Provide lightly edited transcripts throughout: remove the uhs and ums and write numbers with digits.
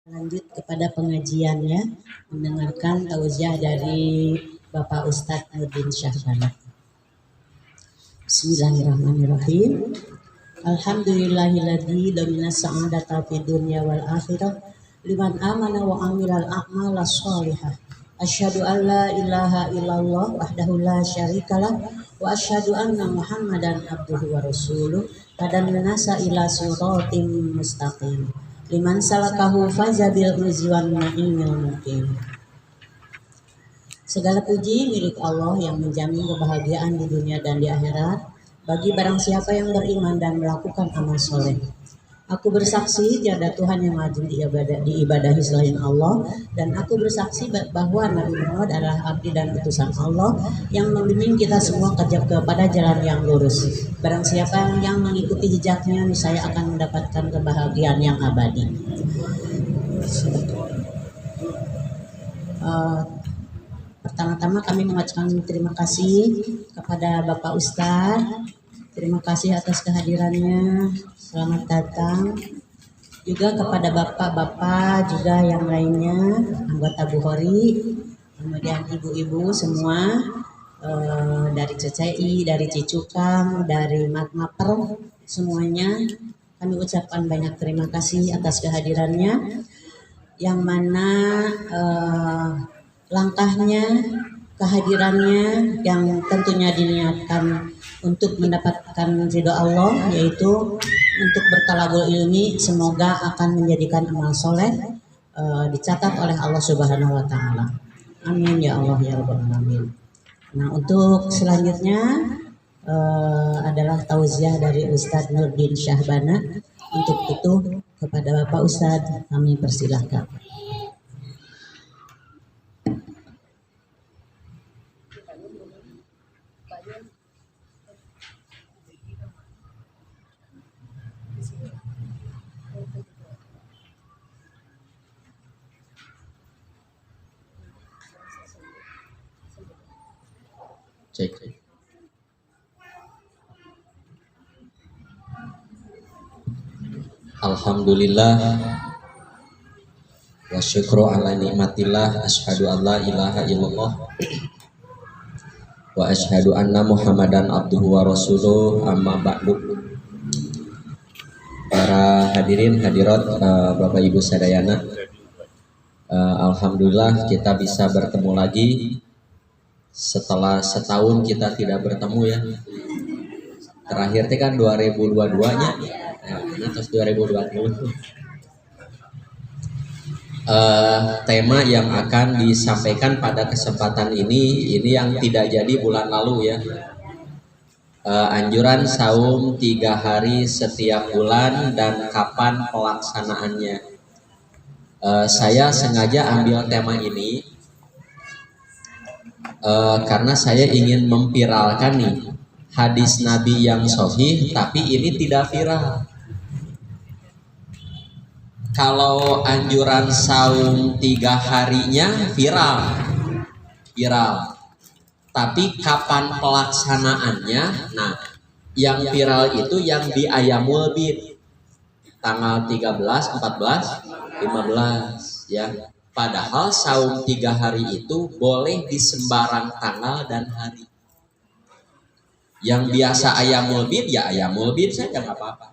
Lanjut kepada pengajiannya, mendengarkan tausiah dari Bapak Ustadz Nurdin Syahbana. Bismillahirrahmanirrahim. Alhamdulillahilladzi domina sa'adata fid dunya wal akhirah liman amana wa amilal a'mala sholihah. Asyhadu an la ilaha illallah wahdahu la syarikalah wa asyhadu anna Muhammadan abduhu wa rasuluh qadan nasa ila siratim mustaqim. Liman salakahu fazabil uzwan na'imil muqim. Segala puji milik Allah yang menjamin kebahagiaan di dunia dan di akhirat bagi barang siapa yang beriman dan melakukan amal soleh. Aku bersaksi tiada Tuhan yang wajib diibadahi selain Allah, dan aku bersaksi bahwa Nabi Muhammad adalah abdi dan utusan Allah yang membimbing kita semua kepada jalan yang lurus. Barang siapa yang mengikuti jejaknya, niscaya akan mendapatkan kebahagiaan yang abadi. Pertama-tama kami mengucapkan terima kasih kepada Bapak Ustadz. Terima kasih atas kehadirannya. Selamat datang. Juga kepada bapak-bapak juga yang lainnya, anggota Bukhari, kemudian ibu-ibu semua dari CCI, dari Cicukang, dari Matmaper, semuanya kami ucapkan banyak terima kasih atas kehadirannya. Yang mana langkahnya, kehadirannya yang tentunya diniatkan untuk mendapatkan ridho Allah, yaitu untuk bertalabul ilmi, semoga akan menjadikan amal soleh dicatat oleh Allah Subhanahu wa Ta'ala. Amin ya Allah ya Rabbal Alamin. Nah, untuk selanjutnya adalah tausiah dari Ustadz Nurdin Syahbana. Untuk itu kepada Bapak Ustadz kami persilahkan. Cek. Alhamdulillah wa syukru ala nikmatillah, asyhadu an la ilaha illallah wa asyhadu anna Muhammadan abduhu wa rasuluh, amma ba'du. Para hadirin hadirat, Bapak Ibu sadayana, alhamdulillah kita bisa bertemu lagi setelah setahun kita tidak bertemu ya. Terakhir kan 2022-nya, terus 2020. Tema yang akan disampaikan pada kesempatan ini yang tidak jadi bulan lalu ya. Anjuran saum 3 hari setiap bulan dan kapan pelaksanaannya. Saya sengaja ambil tema ini karena saya ingin memviralkan nih hadis Nabi yang sahih, tapi ini tidak viral. Kalau anjuran saum 3 harinya viral. Tapi kapan pelaksanaannya? Nah, yang viral itu yang di Ayyamul Bid, tanggal 13, 14, 15 ya. Padahal saum 3 hari itu boleh di sembarang tanggal dan hari. Yang biasa Ayyamul Bid ya Ayyamul Bid saja nggak apa-apa.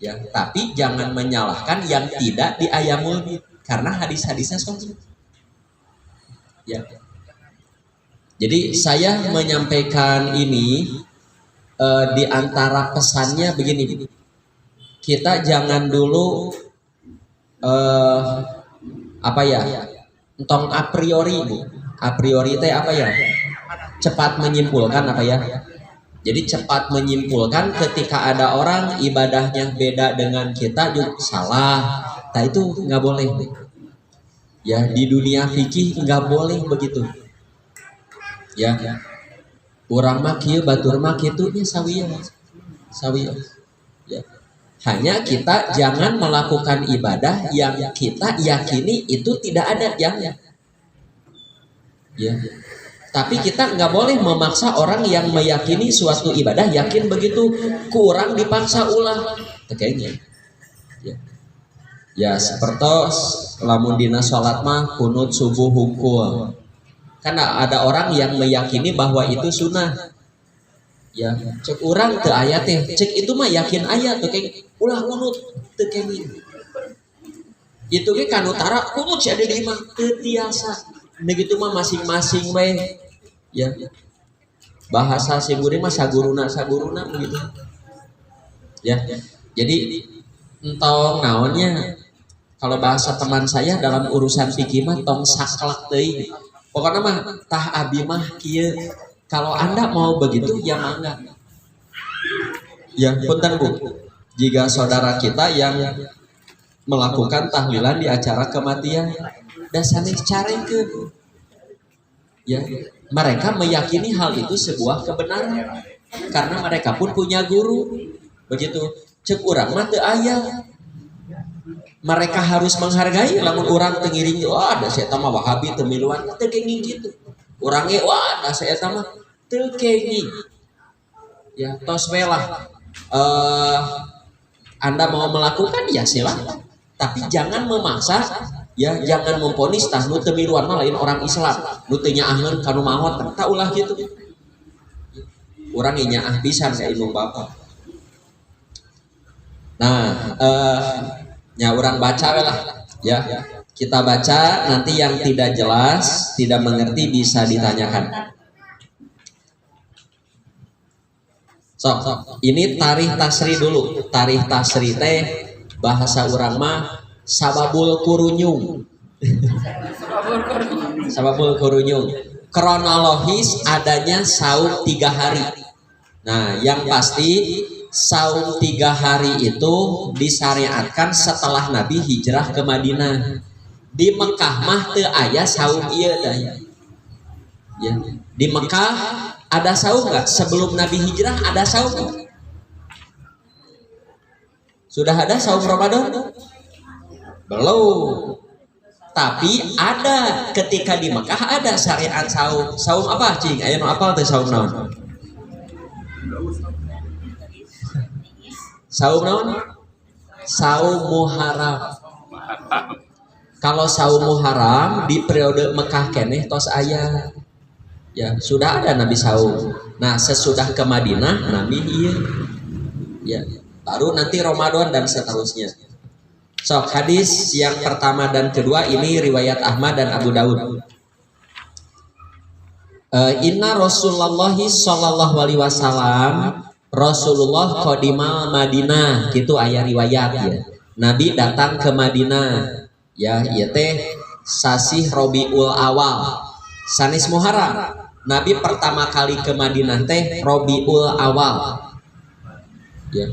Ya, tapi jangan menyalahkan yang tidak di Ayyamul Bid karena hadis-hadisnya sahih. Ya. Jadi saya menyampaikan ini di antara pesannya begini. Kita jangan dulu entong a priori Bu. A priori teh apa ya? Cepat menyimpulkan apa ya? Jadi cepat menyimpulkan ketika ada orang ibadahnya beda dengan kita juga salah. Nah itu nggak boleh. Ya, di dunia fikih nggak boleh begitu. Ya. Urang mah kieu batur mah kitu nya sawiya. Ya. Hanya kita jangan melakukan ibadah yang kita yakini itu tidak ada, jangan. Ya. Tapi kita nggak boleh memaksa orang yang meyakini suatu ibadah yakin begitu, kurang dipaksa ulah. Kayaknya. Ya. Ya seperti lamun dina sholat mah kunut subuh hungkul. Karena ada orang yang meyakini bahwa itu sunnah. Ya, cek orang teu aya teh, cek itu mah yakin aya tuh kayak ulah kunut teu kenging. Itu ge kanutara kunut sia di imah teu tiasa. Begitu mah masing-masing we. Ya. Bahasa Siburi mah saguruna begitu. Ya. Jadi entong naonnya kalau bahasa teman saya dalam urusan fikih mah tong saklek teuing. Pokoknya mah tah abi mah kieu. Kalau Anda mau begitu ya mangga. Ya, punten Bu. Jika saudara kita yang melakukan tahlilan di acara kematian, dasane carekeun. Ya, mereka meyakini hal itu sebuah kebenaran karena mereka pun punya guru. Begitu. Cek urang mah teu aya. Mereka harus menghargai lamun urang teu ngiring, wah da saya mah Wahabi teu miluan teu kenging kitu. Urang ge wah da saya mah teu kenging. Ya tos we lah. Anda mau melakukan ya silakan. Tapi jangan memaksa, ya jangan memponis tah nu teu miluan mah lain orang Islam. Nu teu nyaahkeun kanu maot tah ulah kitu. Urang ge nyaah pisan ka ilmu bapa. Nah, ya orang baca lah ya, kita baca, nanti yang tidak jelas, tidak mengerti bisa ditanyakan. So, ini tarikh tasri dulu. Tarikh tasri teh bahasa urang mah sababul kurunyung. Sababul kurunyung. Kronologis adanya saum 3 hari. Nah, yang pasti saum 3 hari itu disyariatkan setelah Nabi hijrah ke Madinah. Di Mekah mah teu aya saum ieu teh. Ya. Di Mekah ada saum enggak? Sebelum Nabi hijrah ada saum enggak? Sudah ada saum Ramadan? Belum. Tapi ada ketika di Mekah ada syariat saum. Saum apa, Cing? Aya nu apal teh saum naon? Saum naon? Saum Muharram. Kalau saum Muharram di periode Mekah keneh tos aya. Ya, sudah ada Nabi saum. Nah, sesudah ke Madinah Nabi iya. Ya, baru nanti Ramadan dan seterusnya. So, hadis yang pertama dan kedua ini riwayat Ahmad dan Abu Daud. Inna Rasulullah sallallahu alaihi wasallam Rasulullah qadimal Madinah, gitu aya riwayat ya. Nabi datang ke Madinah. Ya, ieu teh sasih Rabiul Awal. Sanis Muharram. Nabi pertama kali ke Madinah teh Rabiul Awal. Ya.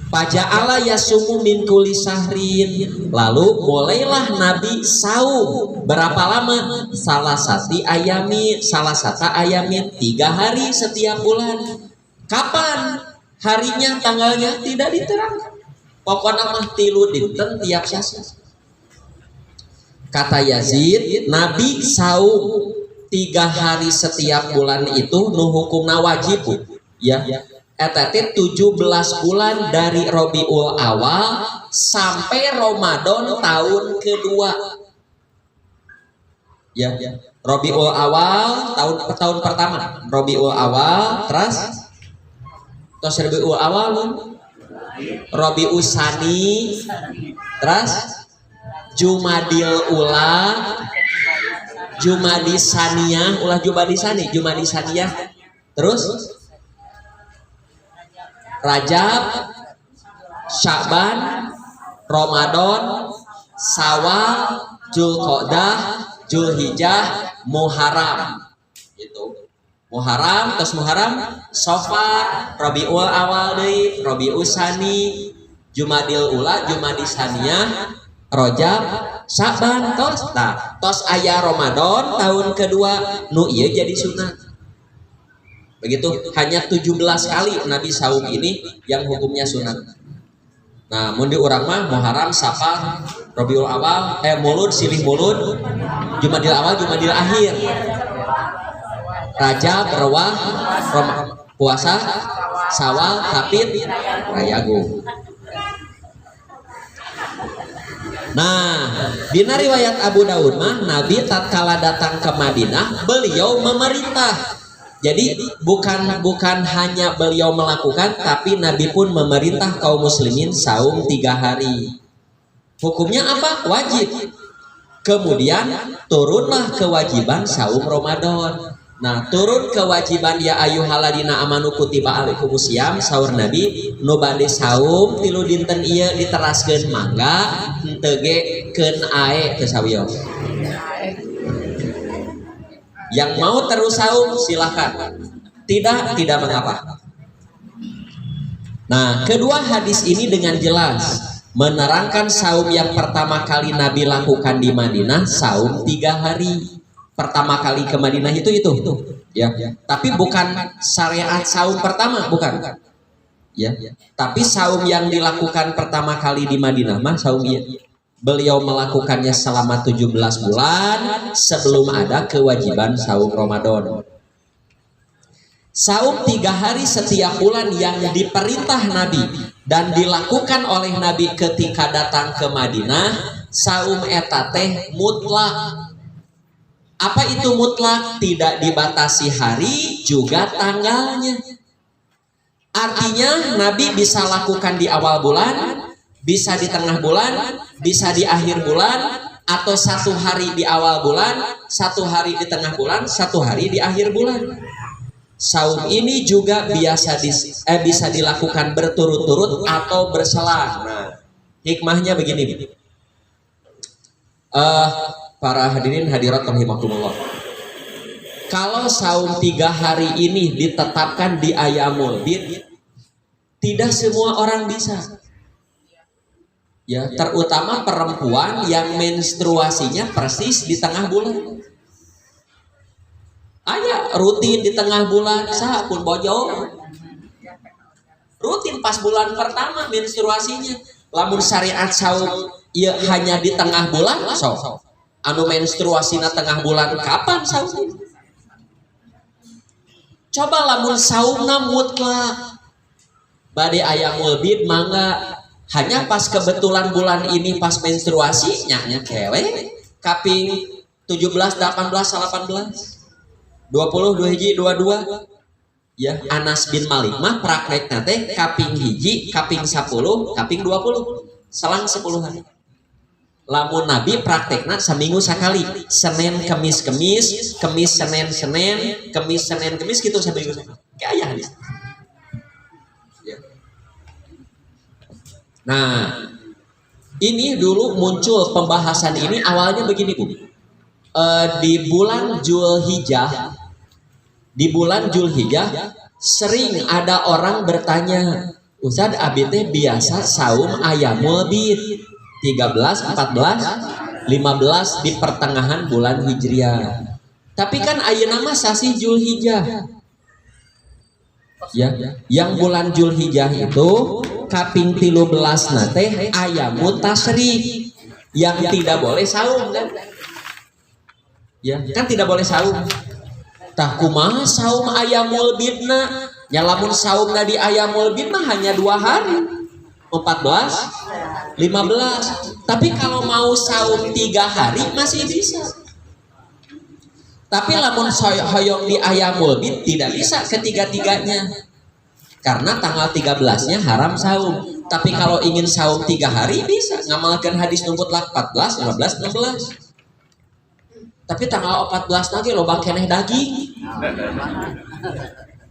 Paja'ala yasumu min kulli sahrin. Lalu mulailah Nabi saum. Berapa lama? Salah satu ayamin 3 hari setiap bulan. Kapan? Harinya, tanggalnya tidak diterangkan. Pokoknya mah 3 dinten tiap sasa. Kata Yazid, Nabi saum 3 hari setiap bulan itu nu hukumna wajib. Ya. Eta teh 17 bulan dari Rabiul Awal sampai Ramadan tahun kedua. Ya, Rabiul Awal tahun pertama, Rabiul Awal, terus Rabiul Awal, Rabiul Tsani, terus Jumadil Ula, Jumadi Saniyah, Jumadi Saniyah, terus Rajab, Sya'ban, Ramadan, Syawal, Dzulqa'dah, Dzulhijjah, Muharram. Gitu. Muharram, terus Muharram, Safar, Rabiul Awal deui, Rabiul Tsani, Jumadil Ula, Jumadi Saniyah, Rajab, Sya'ban, tos aya Ramadan tahun kedua nu ieu jadi sunat. Begitu, hanya 17 kali Nabi saum ini yang hukumnya sunat. Nah, mun di urang mah Muharram, Safar, Rabiul Awal, Maulud, silih Maulud, Jumadil Awal, Jumadil Akhir, Rajab, Rewah, puasa, Syawal, Hafid, Rayagung. Nah, dina riwayat Abu Daud mah Nabi tatkala datang ke Madinah beliau memerintah. Jadi bukan hanya beliau melakukan, tapi Nabi pun memerintah kaum muslimin saum 3 hari. Hukumnya apa? Wajib. Kemudian turunlah kewajiban saum Ramadan. Nah, turun kewajiban ya ayyuhalladzina amanu kutiba alaikumusiyam saur Nabi nu bade saum tilu dinten ieu diteraskeun mangga henteu ge keun ae teu sawios. Yang mau terus saum silakan. Tidak mengapa. Nah, kedua hadis ini dengan jelas menerangkan saum yang pertama kali Nabi lakukan di Madinah saum 3 hari. Pertama kali ke Madinah itu ya. Tapi bukan syariat saum pertama, bukan. Ya. Tapi saum yang dilakukan pertama kali di Madinah mah saum iya. Beliau melakukannya selama 17 bulan sebelum ada kewajiban saum Ramadan. Saum 3 hari setiap bulan yang diperintah Nabi dan dilakukan oleh Nabi ketika datang ke Madinah, saum eta teh mutlak. Apa itu mutlak? Tidak dibatasi hari juga tanggalnya. Artinya Nabi bisa lakukan di awal bulan, bisa di tengah bulan, bisa di akhir bulan, atau 1 hari di awal bulan, 1 hari di tengah bulan, 1 hari di akhir bulan. Saum ini juga bisa dilakukan berturut-turut atau berselang. Nah, hikmahnya begini. Para hadirin hadirat rahimakumullah. Kalau saum 3 hari ini ditetapkan di Ayyamul Bid, tidak semua orang bisa. Ya, terutama perempuan yang menstruasinya persis di tengah bulan. Aya rutin di tengah bulan, sapun bojo. Rutin pas bulan pertama menstruasinya. Lamun syariat saum ya hanya di tengah bulan, so. Anu menstruasinya tengah bulan kapan saum? Coba lamun saumna mutlak. Bade Ayyamul Bid mangga hanya pas kebetulan bulan ini pas menstruasi nya kewe kaping 17, 18, 18. 20, 21, 22 ya. Anas bin Malik mah praktekna teh kaping 1, kaping 10, kaping 20 selang 10 hari. Lamun Nabi praktekna seminggu sekali, Senin Kemis Kemis, Kemis Senin Senin, Kemis Senin Kemis gitu seminggu sekali. Kayak hadis. Ya. Nah, ini dulu muncul pembahasan ini awalnya begini Bu. Di bulan Zulhijjah sering ada orang bertanya, Ustadz abi teh biasa saum Ayyamul Bid 13, 14, 15 di pertengahan bulan Hijriah. Tapi kan ayeuna mah sasi Zulhijjah. Ya, yang bulan Zulhijjah itu kaping 13 na teh Ayyamut Tasyrik yang tidak boleh saum kan? Ya, kan tidak boleh saum. Tah kumaha saum Ayyamul Bidna? Nya lamun saumna di Ayyamul Bid mah hanya 2 hari. 14, 15. Tapi kalau mau saum 3 hari masih bisa. Tapi lamun hoyong di Ayyamul Bid tidak bisa ketiga-tiganya. Karena tanggal 13-nya haram saum. Tapi kalau ingin saum 3 hari bisa. Ngamalkan hadis numputlah 14, 15, 16. Tapi tanggal 14 lagi loba keneh daging.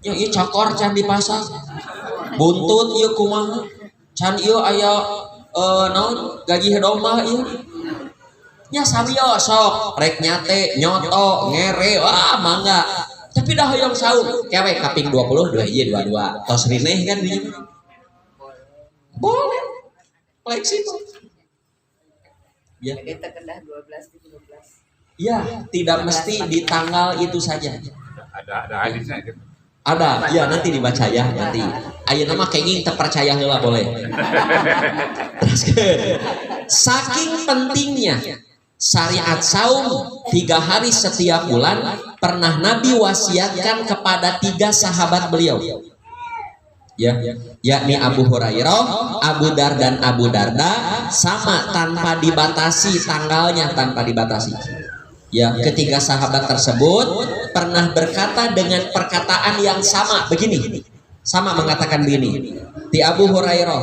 Ya ieu cokor can dipasang. Buntut ieu kumaha? Can ieu aya naon gaji domba ieu. Nya sabiyo sok rek nyate, nyoto, ngere, wah mangga. Tapi dah hoyong saum, kewe kaping 20, 22. Tos rineh kan di. Boleh. Fleksibel. Ya. Kita kena 12 di 12. Ya, tidak mesti di tanggal itu saja. Ada hadisnya gitu. Ada, ya nanti dibaca ya nanti. Ayeuna mah kenging terpercaya heula boleh. Saking pentingnya syariat saum 3 hari setiap bulan, pernah Nabi wasiatkan kepada 3 sahabat beliau. Ya, yakni Abu Hurairah, Abu Dar dan Abu Darda sama tanpa dibatasi tanggalnya, tanpa dibatasi. Ya, ketiga sahabat tersebut pernah berkata dengan perkataan yang sama begini. Sama mengatakan begini. Di Abu Hurairah.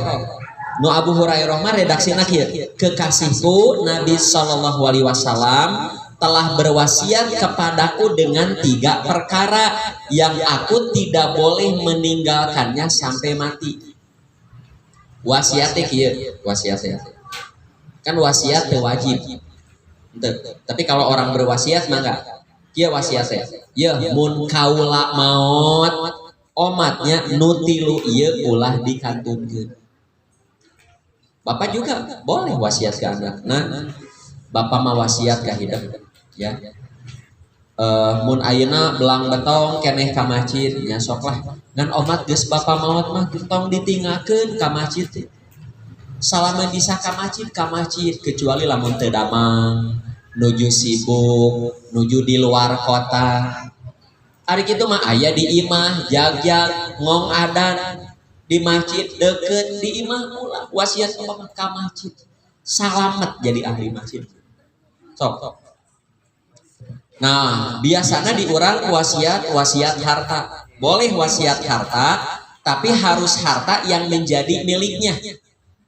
Nu Abu Hurairah mah redaksina kieu. Kekasihku Nabi sallallahu alaihi wasallam telah berwasiat kepadaku dengan 3 perkara yang aku tidak boleh meninggalkannya sampai mati. Wasiatnya kieu, wasiatnya. Kan wasiat teu wajib. Tapi kalau orang berwasiat mah enggak. Kieu wasiatnya. Ya mun kaula maot omatnya nutilu ieu ulah dikantungkeun. Bapak juga boleh wasiat ke anak. Nah, bapak mah wasiat ka hidup ya. Mun ayeuna belang betong keneh ka masjid nya sok lah. Ngan omat geus bapak maot mah tong ditinggalkeun ka masjid. Salama bisa ka masjid kecuali lamun teu damang, nuju sibuk, nuju di luar kota. Ari kitu mah aya di imah, jag-jag, ngong adan di masjid deket di imah ulah wasiat ka masjid. Salamet jadi ahli masjid. Sok. Nah, biasanya di urang wasiat harta. Boleh wasiat harta, tapi harus harta yang menjadi miliknya.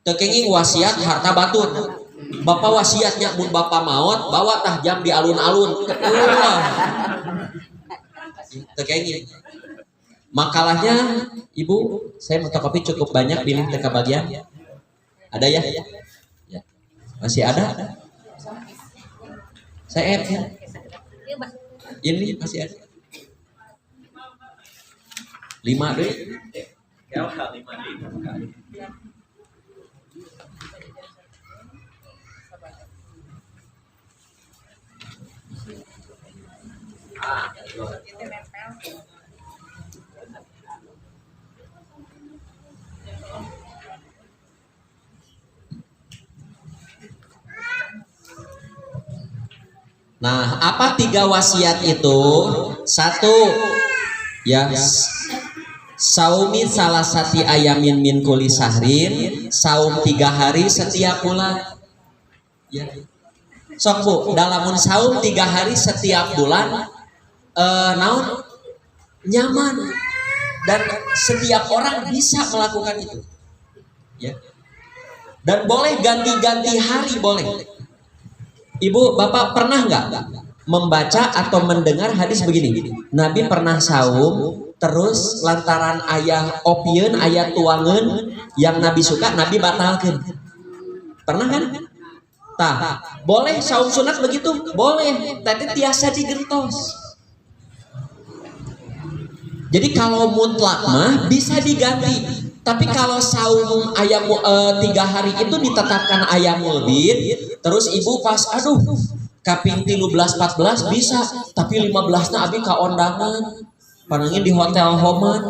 Teu kenging wasiat harta batur. Bapak wasiatnya mun bapak maot bawa tah jam di alun-alun. Teu kenging. Makalahnya, Ibu, saya fotokopi cukup banyak, pilih teka bagian. Ada ya? Ya. Masih ada? Saya ya. Ini masih ada. 5 deh. Ya, 5 deh. Nah, apa 3 wasiat itu? 1, ya, saumi salasati ayamin min kulli sahrin, saum 3 hari setiap bulan. Ya. Sok Bu, dalam saum 3 hari setiap bulan, naon? Nyaman. Dan setiap orang bisa melakukan itu. Ya. Dan boleh ganti-ganti hari, boleh. Ibu, Bapak pernah nggak membaca atau mendengar hadis begini? Nabi pernah saum, terus lantaran ayah opieun, ayah tuangan yang Nabi suka, Nabi batalkan. Pernah kan? Tah, boleh saum sunat begitu? Boleh, tapi tiasa digentos. Jadi kalau mutlak mah bisa diganti. Tapi kalau saum ayam 3 hari itu ditetapkan ayamul bid, terus ibu pas aduh kaping 13-14 bisa, tapi 15-na abi kaondangan, panangin di hotel Homan.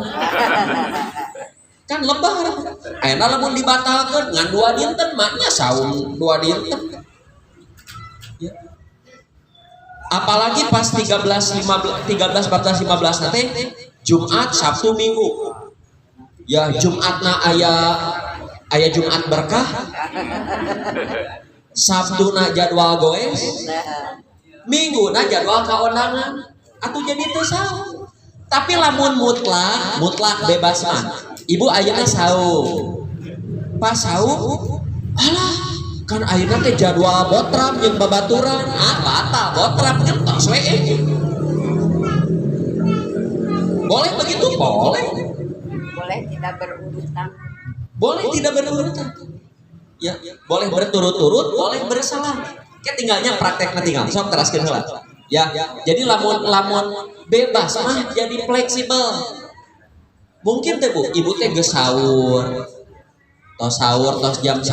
Kan lebar. Ayeuna lamun dibatalkeun ngan 2 dinten maknya saum 2 dinten. Ya. Apalagi pas 13, 14, 15 nanti Jumat, Sabtu, Minggu. Ya Jumatna aya Jumat berkah, Sabtuna jadwal goes, Mingguna jadwal kaondangan, atuh jadi teu saum. Tapi lamun mutlak bebas mah. Ibu ayeuna saum. Pas saum, alah kan ayeuna teh jadwal botram jeung babaturan, batal botram ngentos we. Boleh begitu? Boleh. Boleh tidak berurutan. Boleh tidak berurutan. Ya, boleh berturut-turut, boleh bersalah. Kayak tinggalnya prakteknya tinggal. Sok teraskeun heula. Ya, jadi lamun bebas mah jadi fleksibel. Mungkin teh Bu, ibu teh geus sahur. Tos jam 10,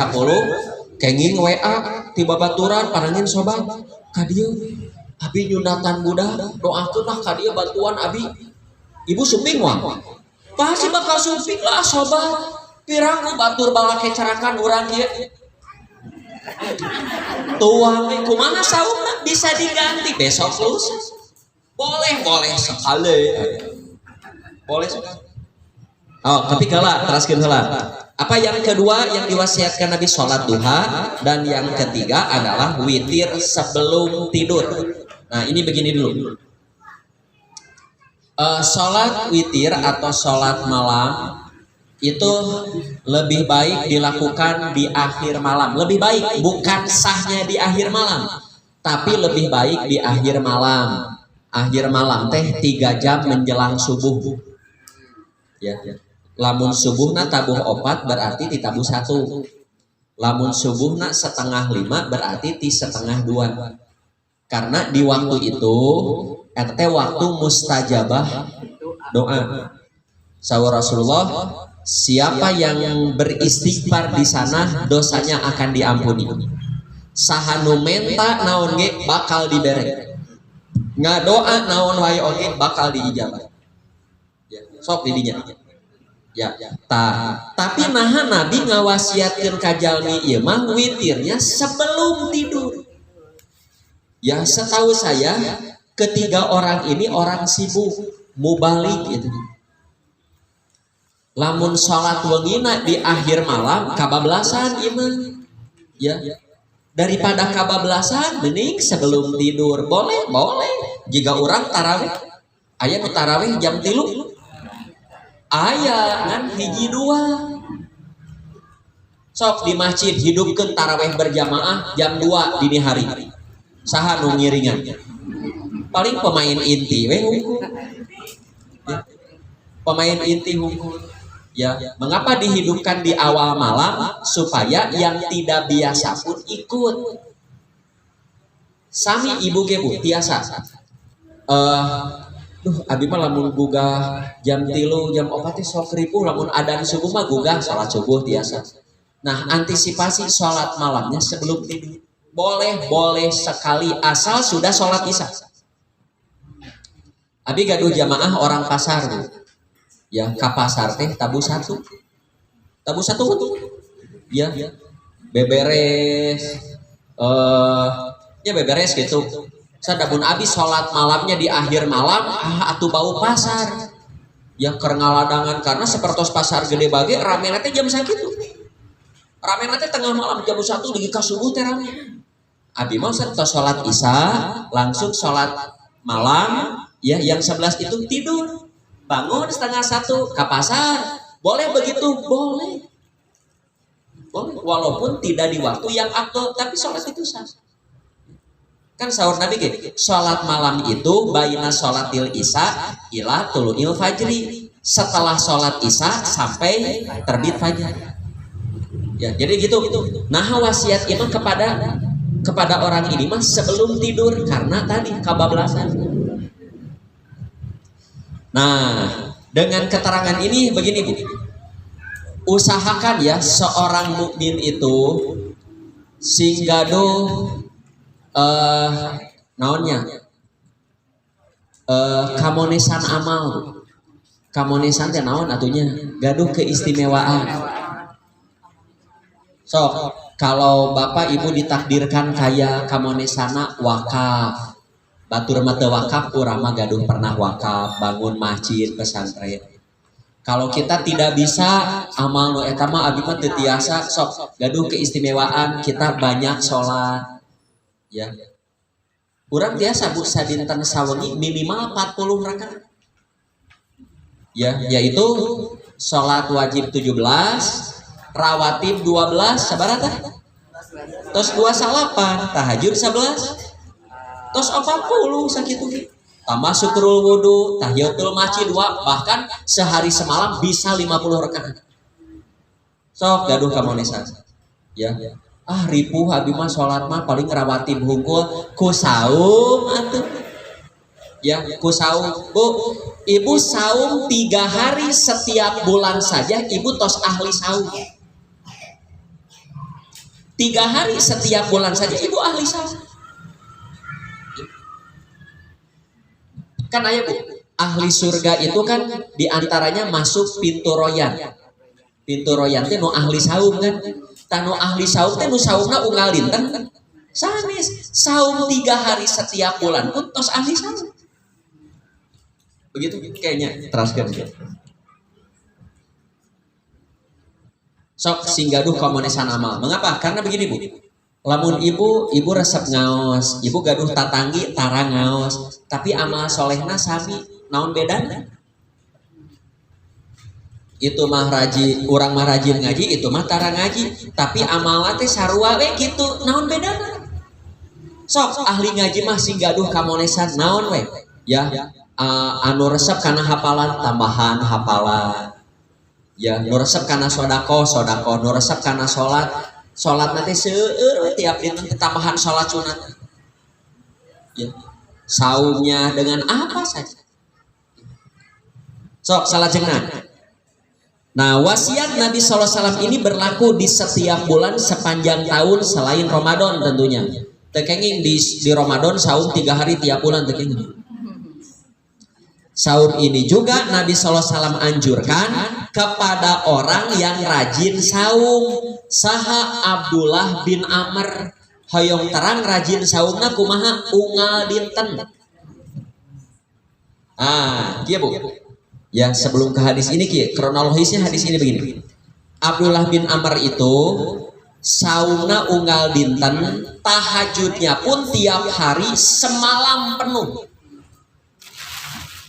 kenging WA ti babaturan panangin sobat. Ka dieu abi nyunatan budak, doakeunlah ka dieu bantuan abi. Ibu sumping wah. Pasti bakal sumping lah sobat. Pirang batur bala kecarakan urang ieu. Tuang kumaha saumna bisa diganti besok lusa. Boleh sekali. Boleh sekali. Oh, tapi kala teraskeun heula. Apa yang kedua yang diwasiatkan Nabi sholat duha, dan yang ketiga adalah witir sebelum tidur. Nah, ini begini dulu. Sholat witir atau sholat malam itu lebih baik dilakukan di akhir malam. Lebih baik, bukan sahnya di akhir malam, tapi lebih baik di akhir malam. Akhir malam teh 3 jam menjelang subuh. Ya. Lamun subuhna tabuh 4 berarti ditabuh 1. Lamun subuhna setengah 5 berarti ti setengah 2. Karena di waktu itu teh waktu mustajabah doa. Sawar Rasulullah, siapa yang beristighfar di sana dosanya akan diampuni. Sahanu menta naon ge bakal dibere. Ngadoa naon wae oge bakal diijabah. Ya, sok di dinya. Ya, tapi naha Nabi ngawasiatkeun ka jalmi ieu mah witirnya sebelum tidur. Ya, setahu saya ketiga orang ini orang sibuk, mubalik gitu. Lamun sholat wengina di akhir malam kabablasan ieu mah. Ya. Daripada kabablasan mending sebelum tidur. Boleh. Jika orang tarawih aya nu tarawih jam 3. Aya kan hiji 2. Sok di masjid hidupkeun tarawih berjamaah jam 2 dini hari. Saha nu ngiringan? Paling pemain inti we hungkul. Ya. Pemain inti hungkul. Ya, mengapa dihidupkan di awal malam? Supaya yang tidak biasa pun ikut. Sami ibu ge Bu tiasa. Abi mah lamun gugah jam 3 jam 4 teh sok ripuh, lamun adzan subuh mah gugah salat subuh tiasa. Nah, antisipasi sholat malamnya sebelum tidur. Boleh sekali asal sudah sholat isya. Abi gaduh jamaah orang pasar Bu. Ya, ka pasar teh tabu 1. Tabu 1 betul. Ya. Beberes ya beberes gitu. Sadabun abi sholat malamnya di akhir malam, atuh bau pasar. Ya keur ngaladangan karena sepertos pasar gede bage rame teh jam sakitu. Rame teh tengah malam jam 1 lagi ka subuh teh rame. Abi mau satos sholat isya, langsung sholat malam, ya yang 11 itu tidur. Bangun setengah 1 ke pasar. Boleh begitu? Boleh. Walaupun tidak di waktu yang afdal, tapi sholat itu sah. Kan sahur Nabi gitu, sholat malam itu baina sholatil isya ila tulu'il fajri. Setelah sholat isya sampai terbit fajar. Ya, jadi gitu. Nah, wasiat imam kepada orang ini mah sebelum tidur karena tadi kabablasan. Nah, dengan keterangan ini begini Bu. Usahakan ya seorang mukmin itu singgado naonnya kamonesan amal. Kamonesan teh naon atunya? Gaduh keistimewaan. So, kalau Bapak Ibu ditakdirkan kaya kamonesana wakaf. Batur mata wakaf urang mah gaduh pernah wakaf, bangun masjid, pesantren. Kalau kita tidak bisa amal nu eta mah abi mah teu tiasa sok gaduh keistimewaan kita banyak sholat. Ya. Urang biasa Bu sadinten sawengi minimal 40 rakaat. Ya, yaitu sholat wajib 17, rawatib 12, sabaraha tah? Tos 2 salapan, tahajud 11. Tos 40 sakitu ge. Tambah syukurul wudu, tahiyatul masjid 2, bahkan sehari semalam bisa 50 rakaat. Sok gaduh kamonesan. Ya. Ripuh abi mah salat mah paling rawatib hungkul ku saum atuh. Ya, ku saum. Bu, ibu saum 3 hari setiap bulan saja ibu tos ahli saum. 3 hari setiap bulan saja ibu ahli saum. Kan aya Bu, ahli surga itu kan diantaranya masuk pintu royan. Pintu royan teh nu ahli saum kan. Tanu ahli saum teh nu saumna unggal dinten. Sanes saum 3 hari setiap bulan pun tos ahli saum. Begitu kayaknya teraskan. sok singgaduh komunisan amal. Mengapa? Karena begini Bu, lamun ibu resep ngaos, ibu gaduh tatanggi tara ngaos, tapi amal solehna sami, naon bedana? Itu mah rajin, urang mah rajin ngaji, itu mah tara ngaji, tapi amal teh sarua we gitu, naon bedana? Sok ahli ngaji mah singgaduh komunisan naon we? Ya, anu resep kana hafalan tambahan hafalan. Ya, nu resep kana sodako, nu resep kana sholat nanti seueur tiap dina tambahan sholat sunat. Ya, saumnya dengan apa saja. Sok salajengna. Nah, wasiat Nabi SAW ini berlaku di setiap bulan sepanjang tahun selain Ramadan tentunya. Tekenging di Ramadan saum 3 hari tiap bulan tekenging. Saum ini juga Nabi SAW anjurkan kepada orang yang rajin saum. Saha Abdullah bin Amr hoyong terang rajin saumna kumaha unggal dinten. Kieu Bu. Ya, sebelum ke hadis ini kieu, kronologisnya hadis ini begini. Abdullah bin Amr itu saumna unggal dinten, tahajudnya pun tiap hari semalam penuh.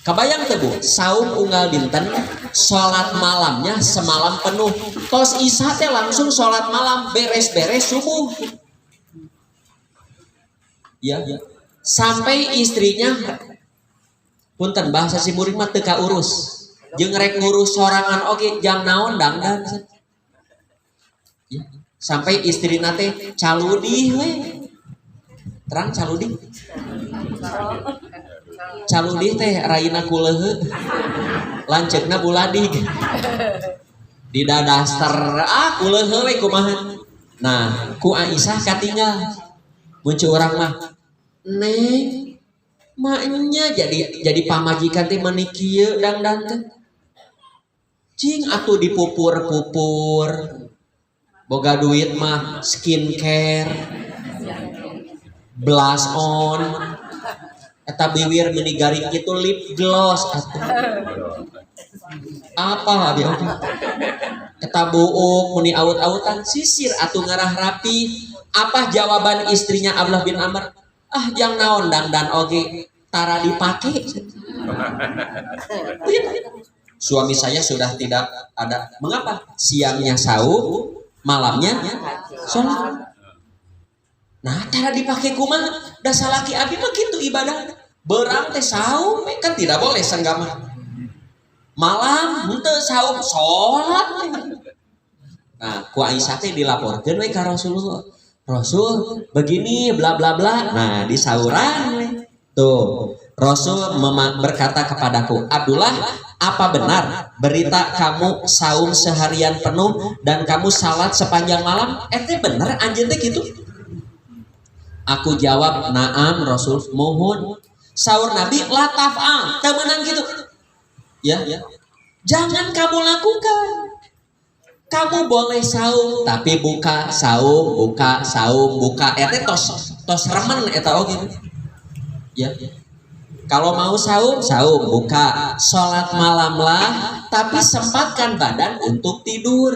Kebayang tuh Bu, saum unggal dinten, sholat malamnya semalam penuh. Tos isya teh langsung sholat malam, beres-beres subuh. Ya, sampai istrinya, punten bahasa Simuring mah teu kaurus, jeung rek ngurus sorangan oge jam naon dangdan. Ya, sampai istrina teh caludih we. Terang caludih. Caludih teh raina kuleuheut lanceukna buladig di dadaster kuleuheuh we kumaha. Nah, ku Aisyah katinggal muncul orang mah neng maknya jadi pamajikan teh meuni kieu dangdan teh cing atuh dipupur-pupur boga duit mah skincare blush on eta bibir meuni garing itu lip gloss atuh. Apa dia oge? Eta buuk meuni aut-autan sisir atuh ngarah rapi. Apa jawaban istrinya Abdullah bin Amr? Jang naon dangdan oge tara dipake. Suami saya sudah tidak ada. Mengapa? Siangnya saum, malamnya sholat. Nah, tara dipake kumaha? Da salaki abi mah kitu ibadah. Beurang teh saum kan tidak boleh senggama. Malam henteu saum salat. Nah, ku Aisyah teh dilaporkeun we ka Rasulullah. Rasul, begini bla bla bla. Nah, di sauran we. Tuh, Rasul berkata kepadaku, Abdullah, apa benar berita kamu saum seharian penuh dan kamu salat sepanjang malam? Teh bener anjeun teh kitu? Aku jawab, naam Rasul, mohon. Saur Nabi, la taf'al, teu meunang gitu. Ya, jangan kamu lakukan. Kamu boleh saum, tapi buka saum, buka. Eta tos remen eta oge. Ya. Kalau mau saum, buka. Salat malam lah, tapi sempatkan badan untuk tidur.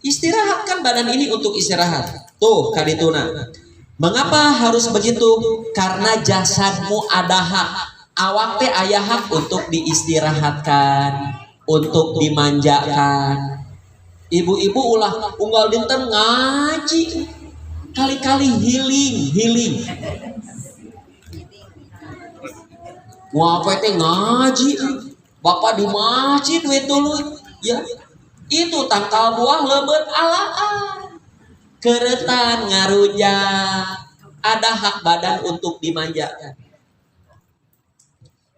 Istirahatkan badan ini untuk istirahat. Tuh kadituna. Mengapa harus begitu? Karena jasadmu ada hak. Awak teh aya hak untuk diistirahatkan, untuk dimanjakan. Ibu-ibu ulah unggal dinten ngaji. Kali-kali healing. Ngapa teh ngaji? Bapak di masjid we tuluy. Ya. Itu tangkal buah lebeut alaan. Keretan ngaruja. Ada hak badan untuk dimanjakan.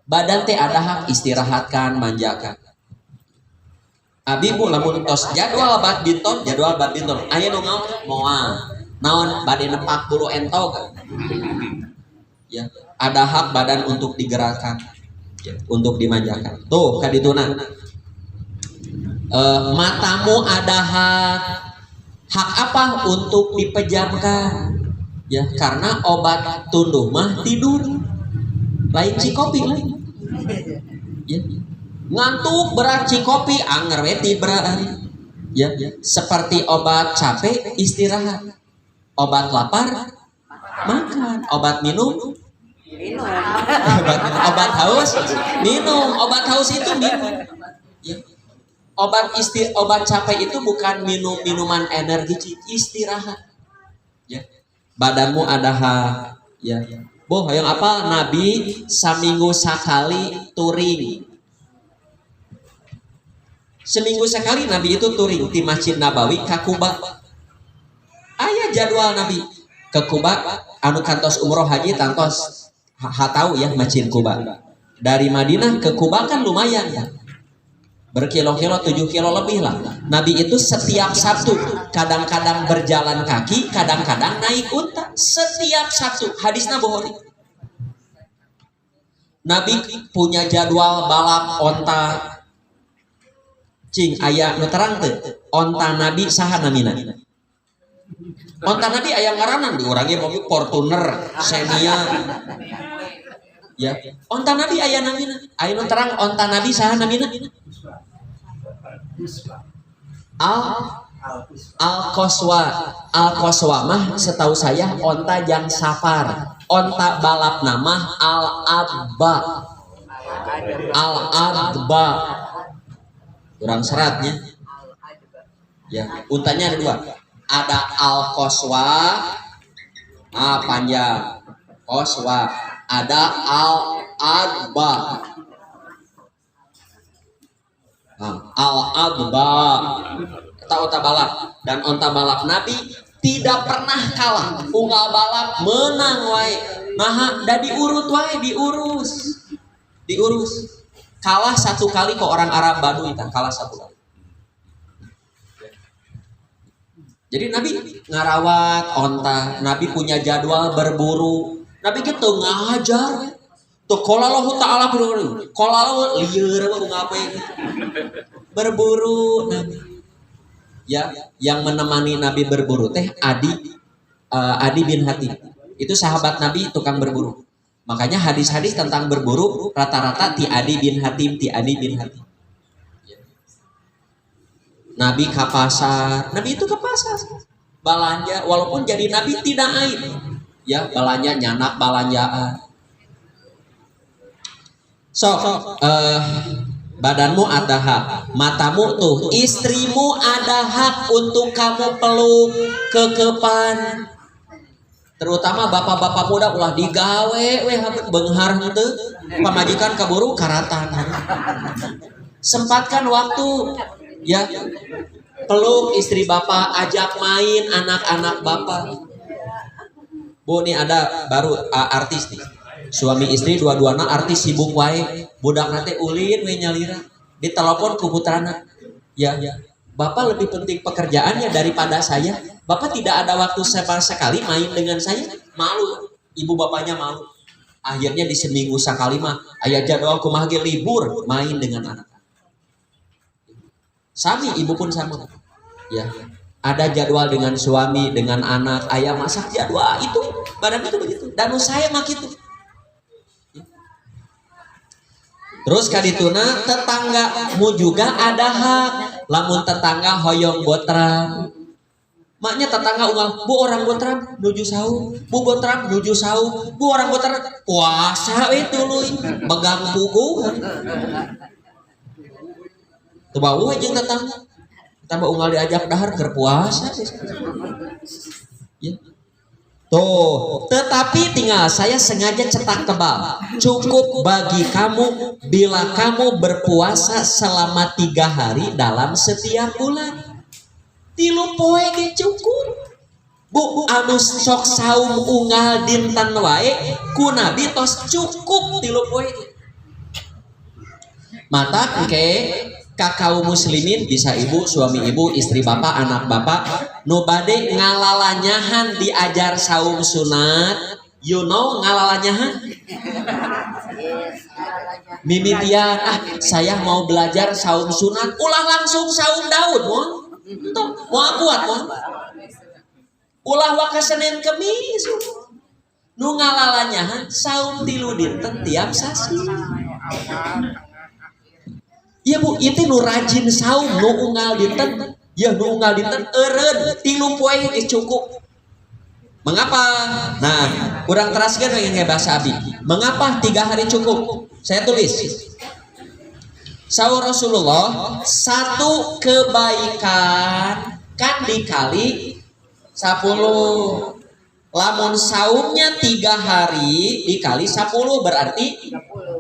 Badan teh ada hak istirahatkan, manjakan. Abi bu lamun tos jadwal badminton. Aya nu ngaon moal. Naon bade nepak bulu entog. Ya, ada hak badan untuk digerakkan. Ya, untuk dimanjakan. Tuh kadituna. Matamu ada hak apa untuk dipejamkan ya karena obat tunduh mah tidur lain cikopi lain ya. Ngantuk berat cikopi anger we berat Ya, seperti obat capek istirahat, obat lapar makan, obat minum Minum. obat haus minum, obat haus itu minum. Ya. Obat capek itu bukan minuman energi, istirahat. Ya. Badanmu ada ya. Boh, yang apa? Nabi seminggu sekali touring. Seminggu sekali Nabi itu touring di Masjid Nabawi ke Kuba. Aya jadwal Nabi ke Kuba, anu kantos umroh haji tantos tahu ya Masjid Kuba. Dari Madinah ke Kuba kan lumayan ya. Berkilo-kilo, 7 kilo lebih lah. Nabi itu setiap Sabtu, kadang-kadang berjalan kaki, kadang-kadang naik unta. Setiap Sabtu, hadisnya Bukhari. Nabi punya jadwal balap onta. Cing aya nu terang teu onta Nabi saha namina? Onta Nabi aya ngaranan diurangi mobil Fortuner, Xenia. Ya, onta Nabi aya namina. Aya nu terang onta Nabi saha namina? Al-Qaswa mah setahu saya onta yang safar. Onta balap nama Al-Adba. Kurang seratnya. Ya, untanya ada 2. Ada Al-Qaswa, panjang. Qaswa. Ada Al-Adba. Al-Adba. Eta onta balap. Dan onta balap Nabi tidak pernah kalah. Unggal balap menang wae. Nah, da diurut wae, diurus. Kalah 1 kali ke orang Arab Baduy, kalah 1 kali. Jadi Nabi ngarawat onta, Nabi punya jadwal berburu. Nabi gitu ngajar. Tuh qala Allah Ta'ala qala Allah lieur mah ngape. Berburu Nabi. Ya, yang menemani Nabi berburu teh Adi bin Hatim. Itu sahabat Nabi tukang berburu. Makanya hadis-hadis tentang berburu rata-rata ti Adi bin Hatim. Nabi ke pasar, Nabi itu ke pasar balanja, walaupun jadi Nabi tidak aib. Ya, balanja nyanak balanjaan. Badanmu ada hak, matamu tuh, istrimu ada hak untuk kamu peluk, kekepan. Terutama bapak-bapak muda ulah digawe beunghar henteu pamajikan kaburu karatan. Sempatkan waktu ya, peluk istri bapak, ajak main anak-anak bapak. Bu, nih ada baru artis nih. Suami istri dua-duana artis sibuk wae, budak nanti ulin we nyalira. Ditelepon ku putrana. Ya, bapak lebih penting pekerjaannya daripada saya. Bapak tidak ada waktu sekali main dengan saya. Malu, ibu bapaknya malu. Akhirnya di seminggu sekali mah aya jadwal kumaha ge libur main dengan anak. Sami ibu pun sama. Ya. Ada jadwal dengan suami, dengan anak, ayah masak jadwal itu, badan itu begitu. Dan saya mah gitu. Terus kadituna tetanggamu juga ada hak. Lamun tetangga hoyong botram. Maknya tetangga unggal, bu orang botram nuju sahur, bu botram nuju sahur, bu orang botram puasa itu luy, megang buku. Tuh bau aja tetangga. Tambah unggal diajak dahar keur puasa. Ya. Tuh, tetapi tinggal saya sengaja cetak tebal. Cukup bagi kamu bila kamu berpuasa selama 3 hari dalam setiap bulan. 3 poe ge cukup. Bu, anu sok saum unggal dinten wae ku Nabi tos cukup 3 poe. Mata engke kakau muslimin bisa ibu, suami ibu, istri bapak, anak bapak nu bade ngalalanyahan diajar saum sunat. You know ngalalanyahan? Mimitian, saya mau belajar saum sunat, ulah langsung saum Daud, mau kuat, ulah waka Senin Kemis. Nu ngalalanyahan saum 3 dinten tiap sasi. Iya bu, itu nu rajin saum nu unggal dinten Ya nu unggal dinten eureun 3 poe geus cukup. Mengapa? Nah, kurang teraskan yang bahasa Abi. Mengapa 3 hari cukup? Saya tulis. Saur Rasulullah, satu kebaikan kan dikali 10. Lamun saumnya 3 hari dikali 10 berarti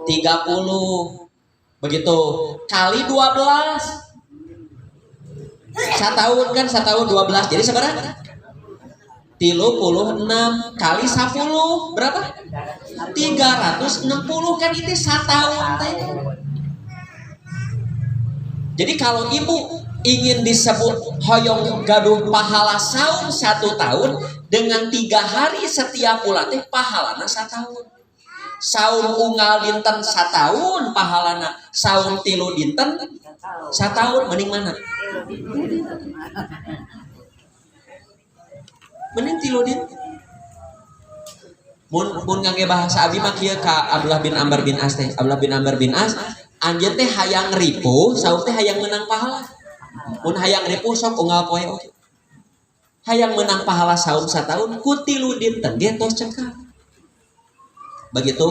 30. Begitu. Kali 12. Setahun kan, setahun 12. Jadi seberapa? 36 kali 10 berapa? 360 kan itu setahun teh. Jadi kalau ibu ingin disebut hoyong gaduh pahala saum 1 tahun dengan 3 hari setiap bulan teh pahalana 1 tahun. Saum unggal dinten 1 tahun pahalana, saum 3 dinten 1 tahun, mending mana? Mending 3 dinten. Mun ngangge bahasa Abi mah kieu ka Abdullah bin Amr bin As teh. Abdullah bin Amr bin As anjeun teh hayang ripuh, saum teh hayang menang pahala. Mun hayang ripuh sok unggal poe oge. Hayang menang pahala saum 1 tahun ku 3 dinten ge tos cekal. Begitu.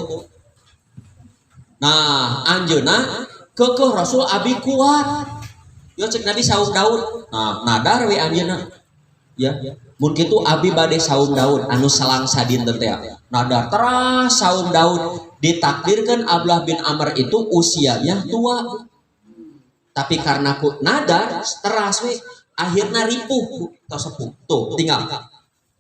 Nah, anjeunna keukeun Rasul Abi kuat. Yo cek Nabi saum Daud. Nah, nadar we anjeunna. Ya, mun kitu Abi bade saum Daud anu salang sadinten teh. Nadar teras saum Daud. Ditakdirkan Abdullah bin Amr itu usianya tua. Tapi karena ku nadar teras we akhirnya ripuh tos sepuh. Tuh, tinggal.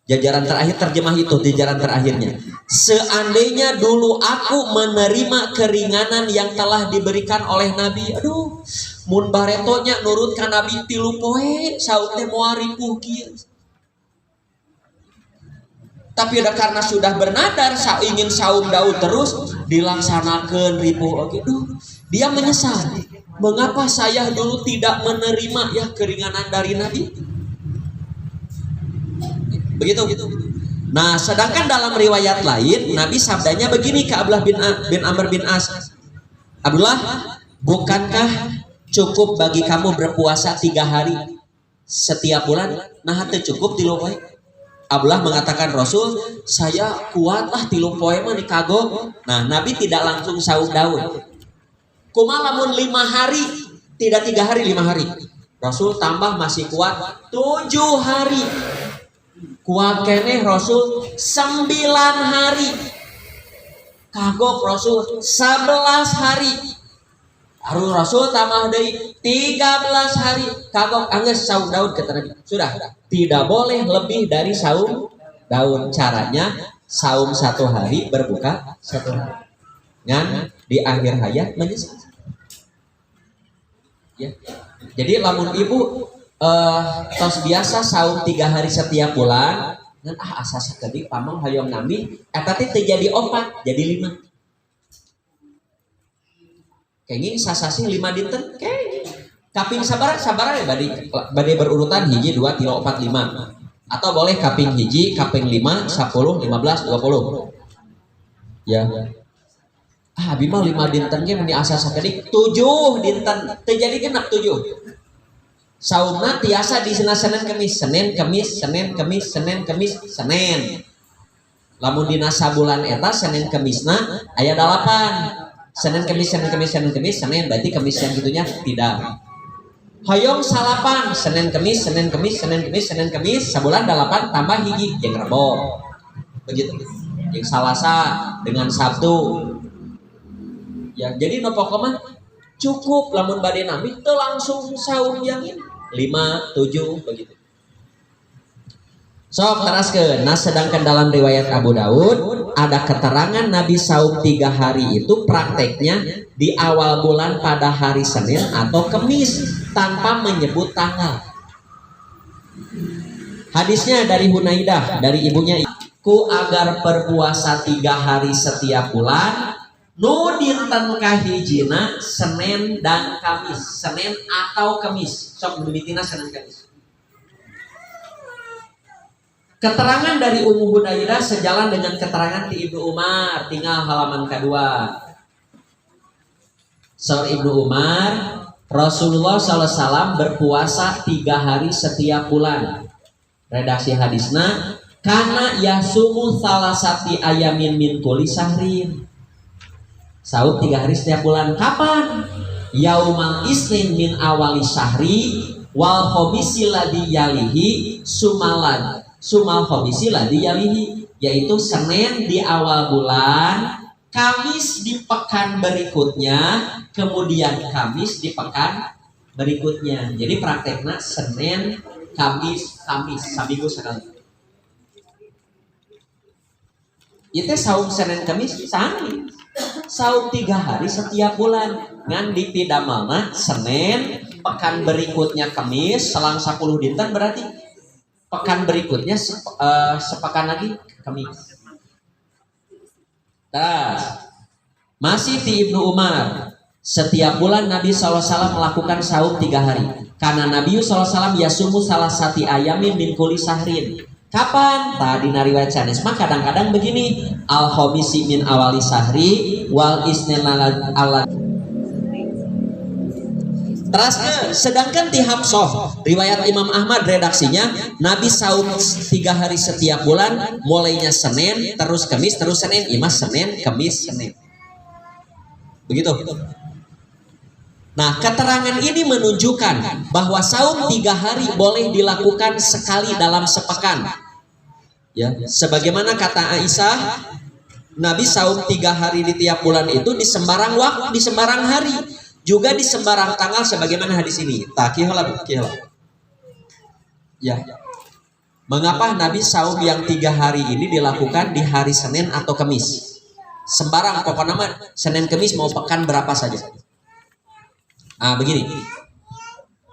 Jajaran terakhir terjemah itu, jajaran terakhirnya. Seandainya dulu aku menerima keringanan yang telah diberikan oleh Nabi, aduh, mun baretonya nurut ka Nabi 3 poe, saum teh moal ripuh kieu. Tapi udah karena sudah bernadar ingin saum Daud terus dilaksanakan ripuh oke. Dia menyesal. Mengapa saya dulu tidak menerima ya keringanan dari Nabi? Begitu. Nah, sedangkan dalam riwayat lain Nabi sabdanya begini ke Abdullah bin Amr bin As. Abdullah, bukankah cukup bagi kamu berpuasa 3 hari setiap bulan? Nah, teu cukup 3 poe. Abdullah mengatakan, Rasul, saya kuatlah 3 poe mah dikagok. Nah, Nabi tidak langsung saum Daud. Kumaha lamun 5 hari, tidak 3 hari, 5 hari. Rasul tambah masih kuat 7 hari. Kuat keneh Rasul 9 hari. Kagok Rasul 11 hari. Baru Rasul tambah deui 13 hari. Kagok anggeus saum Daud kata Nabi. Sudah, tidak boleh lebih dari saum Daud. Caranya saum 1 hari, berbuka 1 hari. Ngan di akhir hayat menyesal. Ya. Jadi lamun ibu tos biasa saum 3 hari setiap bulan, ngan asa sakeudeuk pamong hayong nami eta teh teu jadi 4, jadi 5. Kayaknya sasasi 5 dinten kayaknya kaping sabaraha ya bade berurutan 1 2 3 4 5 atau boleh kaping 1 kaping 5 10 15 20 ya. Abi mah 5 dinten ge mun asa sakedik 7 dinten teu jadi genep 7. Saumna tiasa di Senin Kemis, Senin Kemis, Senin Kemis, Senin Kemis, Senin. Lamun dina sabulan eta Senin Kemisna aya 8. Senin Kemis, Senin Kemis, Senin Kemis, Senin berarti Kemis yang gitunya tidak. Hoyong salapan, Senin Kemis, Senin Kemis, Senin Kemis, Senin Kemis, sabulan 8 tambah 1 jeung Rebo. Begitu. Yang Salasa dengan Sabtu. Ya, jadi nopoko mah cukup lamun bade nami teu langsung saum yang ini 5, 7 begitu. Sok teraskeun. Nah, sedangkan dalam riwayat Abu Daud ada keterangan Nabi saum 3 hari itu prakteknya di awal bulan pada hari Senin atau Kemis tanpa menyebut tanggal. Hadisnya dari Hunaidah, dari ibunya, ku agar berpuasa 3 hari setiap bulan, nu dinten kahijina Senin dan Kamis, Senin atau Kamis, sok mimitina Senin Kamis. Keterangan dari Ummu Hunaidah sejalan dengan keterangan di Ibnu Umar, tinggal halaman kedua. Saur Ibnu Umar, Rasulullah SAW berpuasa 3 hari setiap bulan. Redaksi hadisna, karena yasumu salasati ayamin min kulli syahrin. Saum 3 hari setiap bulan. Kapan? Yaumal isnin min awali syahri wal khomisi ladhi yalihi sumal khomisi ladhi yalihi, yaitu Senin di awal bulan, Kamis di pekan berikutnya, kemudian Kamis di pekan berikutnya. Jadi prakteknya Senin, Kamis, Sabtu sekali. Itu saum Senin Kamis sani. Saum 3 hari setiap bulan. Ngan di pidamalna Senin, pekan berikutnya Kamis, selang 10 dinten berarti pekan berikutnya sepekan lagi Kamis. Masih di Ibnu Umar, setiap bulan Nabi SAW melakukan saum 3 hari. Karena Nabi SAW yasumu salah sati ayamin min kulli syahrin. Kapan? Tadi riwayat sanes mah kadang-kadang begini, al khomisi min awali syahri wal isnin ala. Terus sedangkan di Hafsah riwayat Imam Ahmad redaksinya, Nabi saum 3 hari setiap bulan, mulainya Senin, terus Kamis, terus Senin, Imas Senin, Kamis, Senin. Begitu. Nah, keterangan ini menunjukkan bahwa saum 3 hari boleh dilakukan sekali dalam sepekan. Ya, sebagaimana kata Aisyah, Nabi saum 3 hari di tiap bulan itu di sembarang waktu, di sembarang hari. Juga di sembarang tanggal sebagaimana hadis ini. Kihola. Ya. Mengapa Nabi saum yang 3 hari ini dilakukan di hari Senin atau Kamis? Sembarang, pokoknya nama Senin Kamis mau pekan berapa saja. Begini.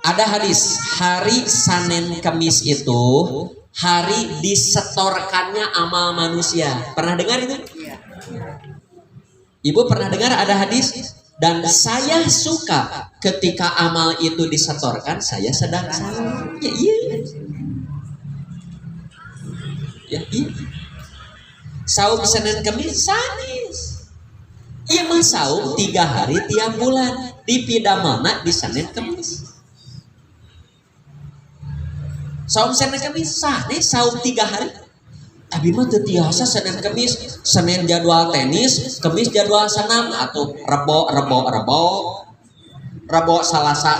Ada hadis, hari Senin Kamis itu hari disetorkannya amal manusia. Pernah dengar itu? Ibu pernah dengar ada hadis? Dan saya suka ketika amal itu disetorkan, saya sedang saum. Ya iya. Ya iya. Saum Senin Kamis sanis. Iya mah saum 3 hari tiap bulan. Di pidamana di Senin Kamis. Saum Senin Kamis sanis, saum 3 hari. Abi mah teu tiasa Senin Kamis, Senin jadwal tenis, Kamis jadwal senam, atau Rebo, Selasa,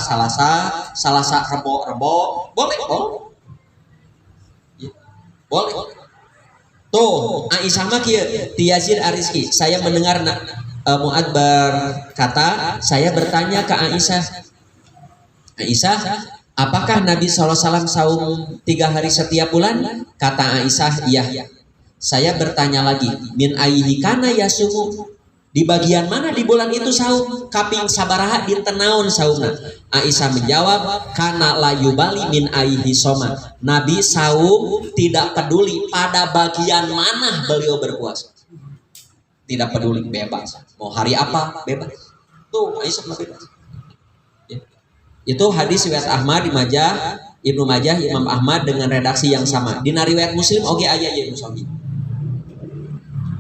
Rebo. Boleh. Ya, boleh. Tuh, Aisyah mah kieu, ti Yazid Ariski. Saya mendengar Mu'ad berkata, saya bertanya ke Aisyah, apakah Nabi SAW saum 3 hari setiap bulan? Kata Aisyah, iya. Saya bertanya lagi, min ayhi kana yasumu? Di bagian mana di bulan itu saum? Kaping sabaraha dinten naon saumna? Aisyah menjawab, kana la yubali min ayhi soma. Nabi saum tidak peduli pada bagian mana beliau berpuasa. Tidak peduli, bebas. Mau hari apa? Bebas. Tuh, Aisyah bebas. Itu hadis riwayat Ahmad di Majah, Ibnu Majah, Imam Ahmad dengan redaksi yang sama. Di riwayat Muslim oge aya ieu musogi.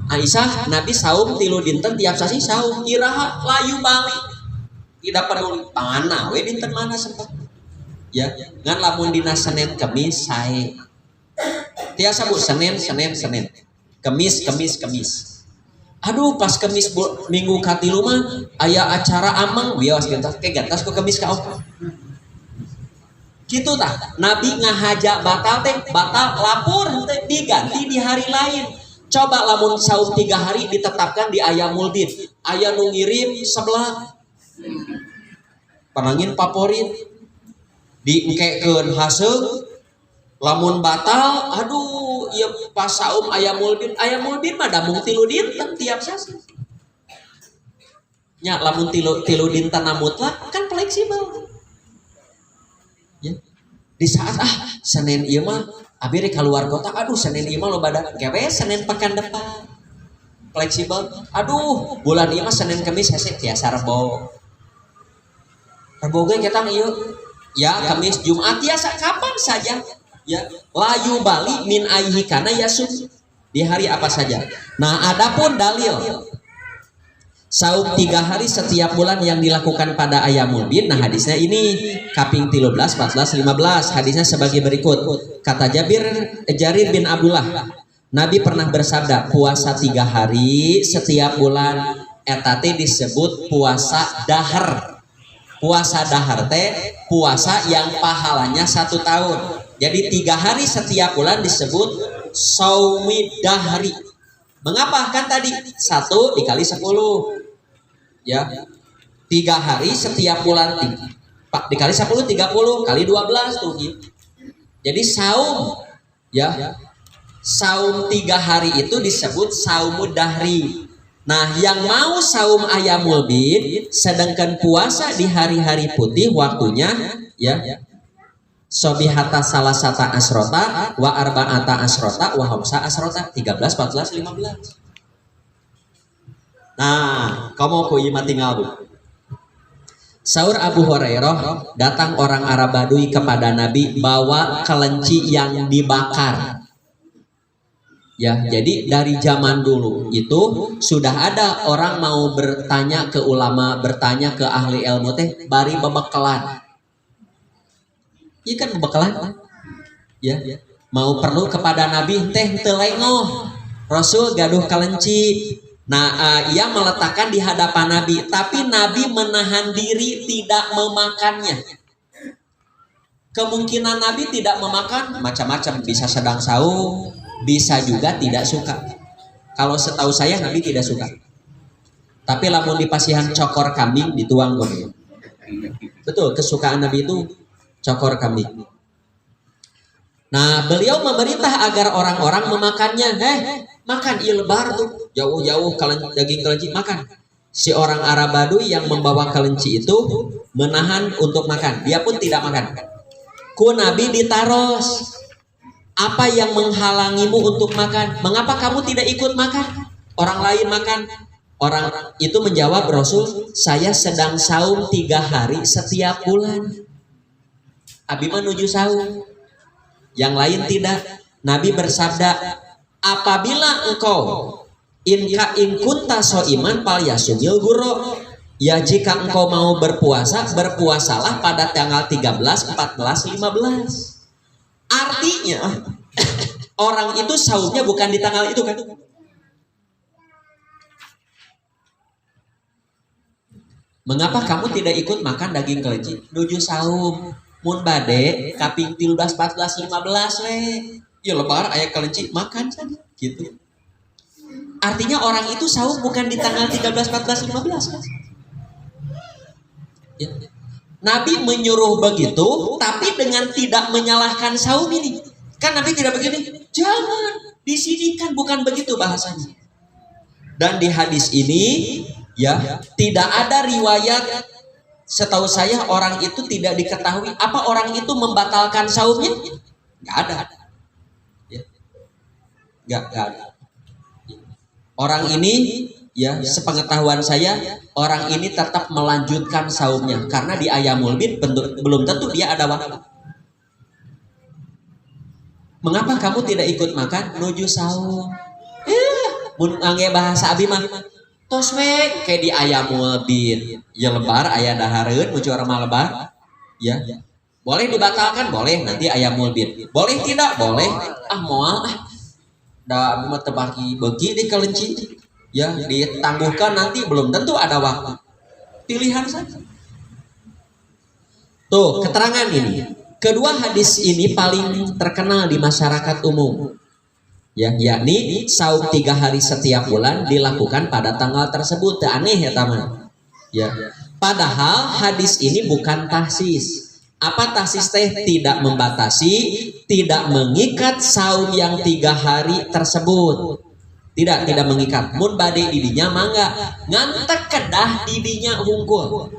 Aisyah, Nabi saum 3 dinten tiap sasi saum, iraha layu bali. Tidak peduli mana we dinten mana sempat. Ya, ngan lamun dina Senin Kamis sae. Tiasa Bu Senin. Kamis. Aduh pas Kamis minggu katilu mah aya acara amang wios gentas ke gentas ku Kamis ka opat. Kitu tah Nabi ngahaja batal lapor teh diganti di hari lain. Coba lamun saum 3 hari ditetapkan di Ayamul Bid. Aya nu ngirim sebelah panangin favorit diengkekeun haseul lamun batal, aduh, iya pas saum Ayamul Bid mah damung 3 dinten tiap sasi. Nya lamun 3 dinten mutlak kan fleksibel. Ya. Di saat Senin ieu mah abi rek keluar kota, aduh Senin ieu mah loba gawe Senin pekan depan. Fleksibel. Aduh, bulan ieu mah Senin Kamis hese tiasa Rebo. Rebo ge kita ieu. Ya, Kamis Jumat tiasa kapan saja. Ya, layu bali min ayhi kana yasum, di hari apa saja. Nah, adapun dalil Saum 3 hari setiap bulan yang dilakukan pada Ayyamul Bid. Nah hadisnya ini kaping 13, 14, 15. Hadisnya sebagai berikut. Kata Jarir bin Abdullah, Nabi pernah bersabda, puasa 3 hari setiap bulan etate disebut puasa dahar. Puasa dahar teh puasa yang pahalanya 1 tahun. Jadi 3 hari setiap bulan disebut saumi dahri. Mengapa? Kan tadi 1 dikali 10 ya, 3 hari setiap bulan dikali 10 30 kali 12 tuh gitu. Jadi saum ya, saum 3 hari itu disebut saumud dahri. Nah yang mau saum Ayyamul Bid sedangkan puasa di hari-hari putih waktunya ya sobihata salasata asrota wa arba'ata asrota wa hamsa asrota 13, 14, 15. Nah, kamu ku ima tinggal bu. Saur Abu Hurairah, datang orang Arab Badui kepada Nabi bawa kelinci yang dibakar. Ya, jadi dari zaman dulu itu sudah ada orang mau bertanya ke ulama, bertanya ke ahli ilmu teh bari bebekalan. Iya kan bebekalan? Ya, mau perlu kepada Nabi teh teu lengoh. Rasul gaduh kelinci. Nah, ia meletakkan di hadapan Nabi, tapi Nabi menahan diri tidak memakannya. Kemungkinan Nabi tidak memakan macam-macam, bisa sedang saum, bisa juga tidak suka. Kalau setahu saya Nabi tidak suka. Tapi lamun dipasihan cokor kambing dituang goni. Betul, kesukaan Nabi itu cokor kambing. Nah, beliau memerintah agar orang-orang memakannya. Makan lebar tuh, jauh-jauh daging kelinci makan. Si orang Arab Badui yang membawa kelinci itu menahan untuk makan. Dia pun tidak makan. Ku Nabi ditaros. Apa yang menghalangimu untuk makan? Mengapa kamu tidak ikut makan? Orang lain makan. Orang itu menjawab, Rasul, saya sedang saum 3 hari setiap bulan. Abi menuju saum. Yang lain tidak. Nabi bersabda, apabila engkau in kunta soiman pal yasumil guro, ya jika engkau mau berpuasa, berpuasalah pada tanggal 13, 14, 15. Artinya orang itu saumnya bukan di tanggal itu kan. Mengapa kamu tidak ikut makan daging kelinci? Nuju saum. Mun bade kaping 13, 14, 15 le. Ya lebar aya kelinci makan saja gitu. Artinya orang itu saum bukan di tanggal 13, 14, 15 kan? Ya. Nabi menyuruh begitu tapi dengan tidak menyalahkan saum ini. Kan Nabi tidak begini. Jangan, di sini kan bukan begitu bahasanya. Dan di hadis ini ya tidak ada riwayat. Setahu saya orang itu tidak diketahui apa orang itu membatalkan saumnya. Nggak ada. Ya. Nggak ada. Orang ini ya sepengetahuan saya orang ini tetap melanjutkan saumnya karena di Ayyamul Bid belum tentu dia ada waktu. Mengapa kamu tidak ikut makan? Nuju saum. Mun angge bahasa abi mah tos we kayak di Ayyamul Bid. Ya lebar aya dahareun muncul orang lebar. Ya. Boleh dibatalkan, boleh nanti Ayyamul Bid. Boleh tidak? Boleh. Moal da mah tebaki beuki di kelinci. Ya, ditangguhkan nanti belum tentu ada waktu. Pilihan saja. Tuh, keterangan ini. Kedua hadis ini paling terkenal di masyarakat umum. Ya, yakni saum 3 hari setiap bulan dilakukan pada tanggal tersebut. Aneh ya teman. Ya. Padahal hadis ini bukan tahsis. Apa tahsis teh? Tidak membatasi, tidak mengikat saum yang 3 hari tersebut. Tidak mengikat. Mun bade didinya mangga, ngantek kedah didinya hungkul.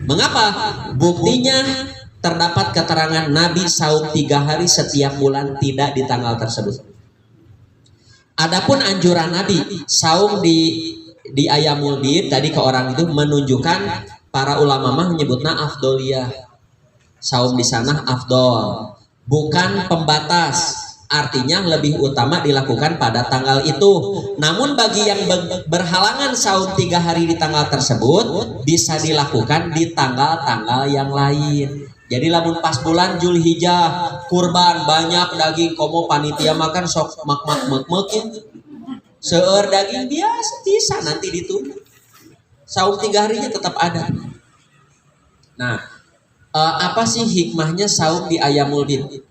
Mengapa? Buktinya terdapat keterangan Nabi saum 3 hari setiap bulan tidak di tanggal tersebut. Adapun anjuran Nabi saum di Ayyamul Bid tadi ke orang itu menunjukkan para ulama mah menyebutnya afdoliyah. Saum di sana afdol, bukan pembatas. Artinya lebih utama dilakukan pada tanggal itu. Namun bagi yang berhalangan saum 3 hari di tanggal tersebut, bisa dilakukan di tanggal-tanggal yang lain. Jadi lamun pas bulan Zulhijjah kurban banyak daging, komo panitia makan sok mak ya. Seueur daging biasa bisa nanti ditunda. Saum 3 harinya tetap ada. Nah, apa sih hikmahnya saum di Ayyamul Bid?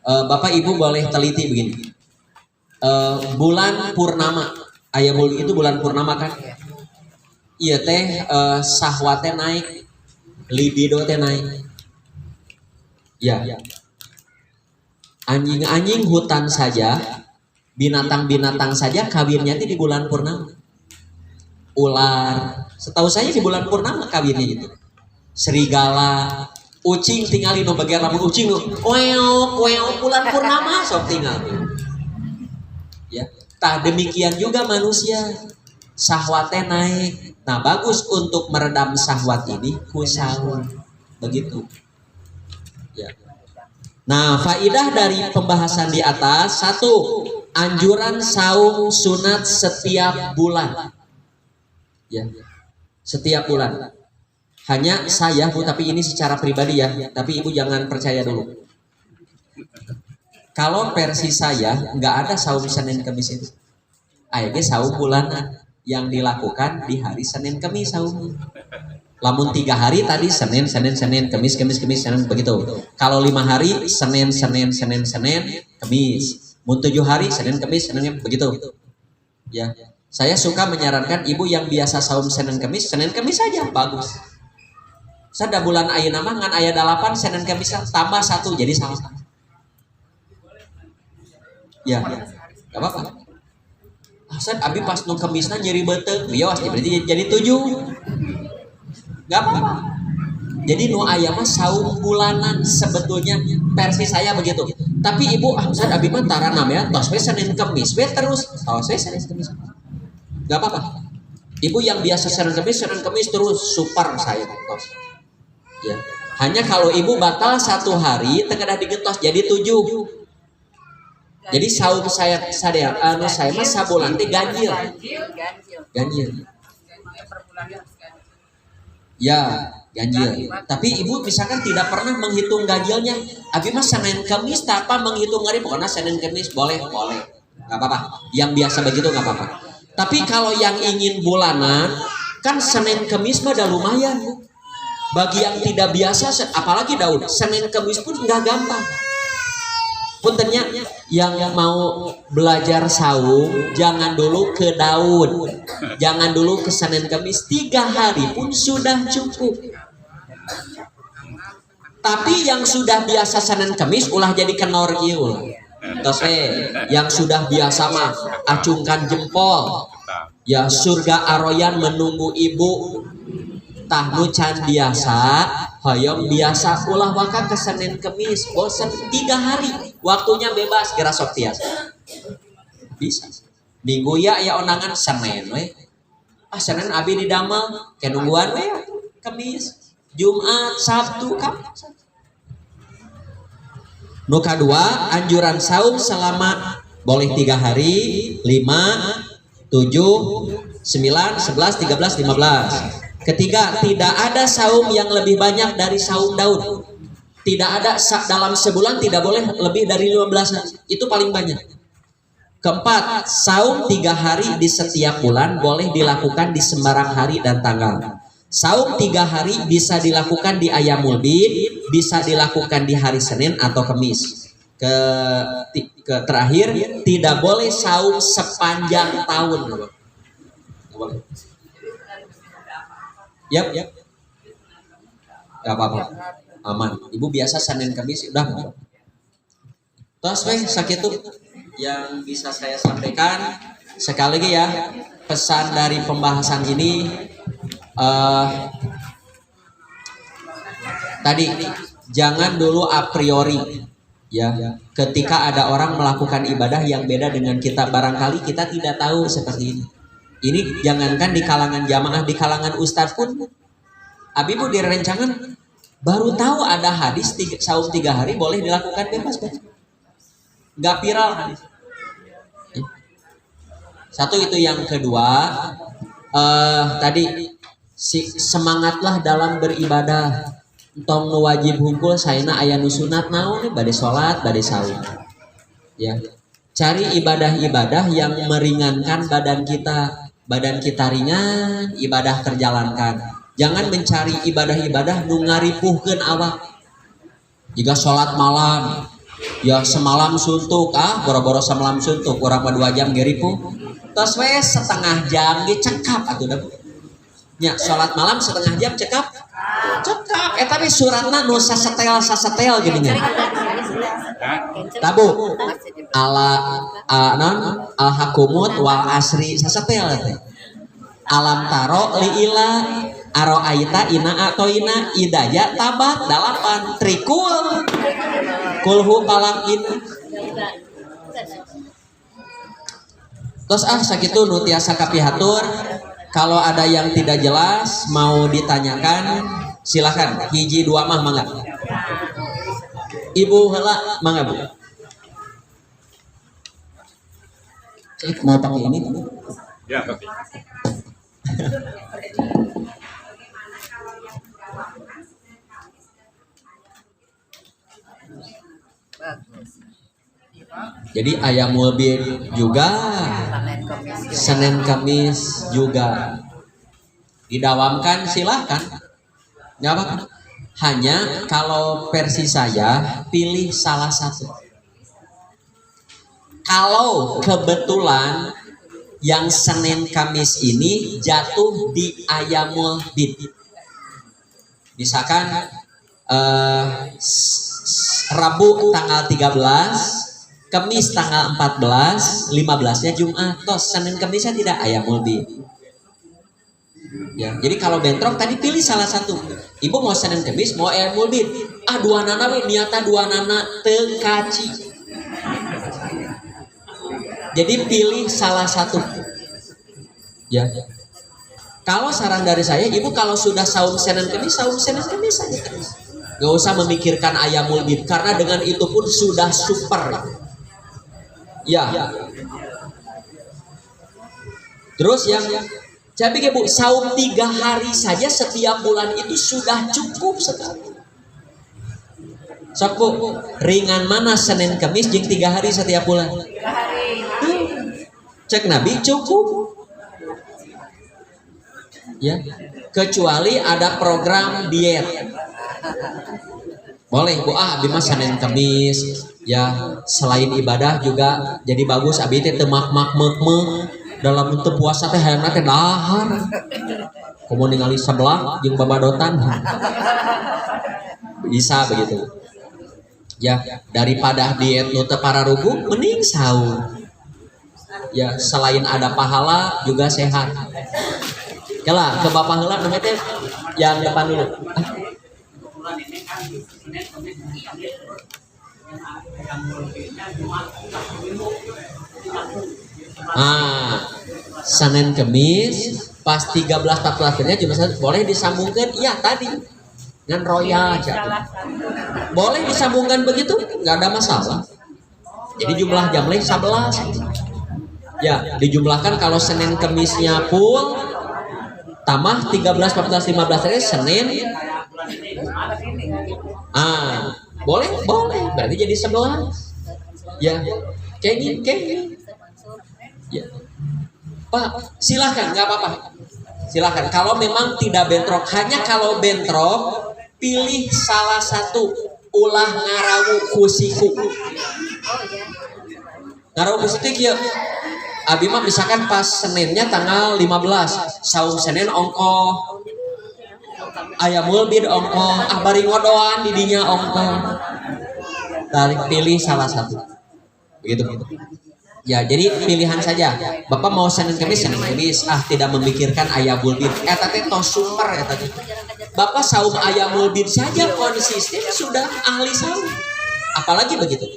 Bapak Ibu boleh teliti begini. Bulan purnama, Ayyamul Bid itu bulan purnama kan? Iya teh sahwatnya naik, libido teh naik. Ya. Anjing-anjing hutan saja, binatang-binatang saja kawinnya itu di bulan purnama. Ular, setahu saya di bulan purnama kawinnya gitu. Serigala, ucing tinggalin no bagian rambut ucing koeok bulan purnama sok tinggal. Ya, tah demikian juga manusia syahwatnya naik. Nah, bagus untuk meredam syahwat ini saum. Begitu. Ya. Nah, faidah dari pembahasan di atas, 1, anjuran saum sunat setiap bulan. Ya. Setiap bulan. Hanya saya Bu, tapi ini secara pribadi ya, tapi Ibu jangan percaya dulu. Kalau versi saya nggak ada saum Senin Kemis itu. Akhirnya saum bulanan yang dilakukan di hari Senin Kemis saum. Lamun 3 hari tadi Senin, Kemis, Senin begitu. Kalau 5 hari Senin, Kemis. Mun 7 hari Senin, Kemis begitu. Ya, saya suka menyarankan ibu yang biasa saum Senin Kemis saja bagus. Sada bulan ayeuna mah ngan aya 8 Senin Kemis tambah 1 jadi 1. Ya, enggak apa-apa. Asal abi pas nu Kemisna nyeri beuteug, bios berarti jadi 7. Enggak apa-apa. Jadi nu aya mah saum bulanan sebetulnya versi saya begitu. Tapi ibu Ustaz abi mah taranam ya, tos we Senin Kemis we terus, tos we Senin Kemis. Enggak apa-apa. Ibu yang biasa Senin Kemis terus super saya tos. Ya. Hanya kalau ibu batal 1 hari tengah digetos jadi 7. Jadi saum saya mah sabulan teh ganjil. Ya, ganjil. Tapi ibu misalkan tidak pernah menghitung ganjilnya. Abi mah Senin Kemis tanpa menghitung hari, pokoknya Senin Kemis boleh. Enggak apa-apa. Yang biasa begitu enggak apa-apa. Tapi kalau yang ingin bulanan, kan Senin Kemis mah udah lumayan. Bagi yang tidak biasa, apalagi Daud, Senin Kemis pun nggak gampang. Puntennya yang mau belajar saum, jangan dulu ke Daud, jangan dulu ke Senin Kemis, 3 hari pun sudah cukup. Tapi yang sudah biasa Senin Kemis, ulah jadi kenor ieu. Tos yang sudah biasa mah acungkan jempol. Ya surga aroyan menunggu ibu. Tah nu can biasa, hoyong biasa ulah waka ke Senin Kemis, bosan 3 hari, waktunya bebas, geura sok tiasa. Bisa. Minggu ya onangan Senin we. Senin abi di damel, ke nungguan we Kemis, Jumat, Sabtu kan. Nu kadua, anjuran saum selama boleh 3 hari, 5, 7, 9, 11, 13, 15. Ketiga, tidak ada saum yang lebih banyak dari saum Daud. Tidak ada dalam sebulan tidak boleh lebih dari 15 hari. Itu paling banyak. Keempat, saum 3 hari di setiap bulan boleh dilakukan di sembarang hari dan tanggal. Saum 3 hari bisa dilakukan di Ayyamul Bid, bisa dilakukan di hari Senin atau Kemis. Terakhir, tidak boleh saum sepanjang tahun. Boleh. Yap. Gak apa-apa. Aman. Ibu biasa Senin Kemis udah enggak. Terus sakit tuh yang bisa saya sampaikan sekali lagi ya, pesan dari pembahasan ini tadi jangan dulu a priori ya, ketika ada orang melakukan ibadah yang beda dengan kita, barangkali kita tidak tahu seperti ini. Ini jangankan di kalangan jamaah, di kalangan ustadz pun abi mau direncangan baru tahu ada hadis saum 3 hari boleh dilakukan bebas. nggak viral hadis. Satu itu. Yang kedua, tadi semangatlah dalam beribadah. Tong nu wajib hungkul saena aya nu sunat naon bade salat bade saum. Ya. Cari ibadah-ibadah yang meringankan badan kita. Badan kita ringan, ibadah terjalankan. Jangan mencari ibadah-ibadah nu ngaripuhkeun awak. Jika sholat malam, ya semalam suntuk, boro-boro semalam suntuk, kurang 2 jam geripuh. Tos we setengah jam ge cekap atuh da. Nya sholat malam setengah jam cekap. Cekap tapi suratna nu sasetel geuningan. Tabu al hakumut wal asri sasetel teh. Alam taro liila aro aita ina atoina idaya tabat 8 trikul kulhu palang ina. Terus sakitu nu tiasa kapihatur. Kalau ada yang tidak jelas mau ditanyakan silakan. Hiji 2 mah mangga. Ibu heula mangga Bu. Mau pakai ini? Ya, tapi. Jadi ayamul bid juga, Senin Kamis juga didawamkan silahkan, nggak apa-apa. Hanya kalau versi saya pilih salah satu. Kalau kebetulan yang Senin Kamis ini jatuh di ayamul bid, misalkan Rabu tanggal 13, Kamis tanggal 14, 15-nya Jumat. Tos Senin Kamisnya tidak ayamul bid. Ya, jadi kalau bentrok tadi pilih salah satu. Ibu mau Senin Kamis, mau ayamul bid. Dua nana we niata dua nana teu kaci. Jadi pilih salah satu. Ya. Kalau saran dari saya, ibu kalau sudah saum Senin Kamis saja. Gak usah memikirkan ayamul bid karena dengan itu pun sudah super. Ya. Terus yang saya pikir Bu, saum 3 hari saja setiap bulan itu sudah cukup sekali. Sok Bu, ringan mana Senin Kamis jeung 3 hari setiap bulan? 3 hari. Cek Nabi cukup. Ya, kecuali ada program diet. Boleh Bu, abi mah Senin Kamis ya, selain ibadah juga jadi bagus abi teh teu mak-mak dalam untuk puasa teh hayangna teh dahar. Komo ningali sebelah jeung babadotan. Bisa begitu. Ya, daripada diet nu teu pararugu mending saum. Ya, selain ada pahala juga sehat. Kela ke Bapak heula namanya teh yang depan dulu. Senin Kemis pas 13-14-nya cuma boleh disambungkan ya tadi dengan royal aja. Boleh disambungkan begitu, nggak ada masalah. Jadi jumlah jam lain 11. Ya, dijumlahkan kalau Senin Kemisnya full tambah 13, 14, 15 hari Senin. Boleh. Berarti jadi 11. Ya, kayak gini. Ya. Pak, silahkan, nggak apa-apa. Silahkan. Kalau memang tidak bentrok, hanya kalau bentrok, pilih salah satu. Ulah ngarawu kusiku. Ngarawu kusiku ya. Abi mah misalkan pas Seninnya tanggal 15, saum Senin ongkoh. Ayamul bid ongkoh, bari ngodoan didinya ongkoh. Tarik pilih salah satu. Begitu. Ya, jadi pilihan saja. Bapak mau Senin Kamis, tidak memikirkan ayamul bid. Eta teh tos super eta teh. Bapak saum ayamul bid saja konsisten sudah ahli saum. Apalagi begitu.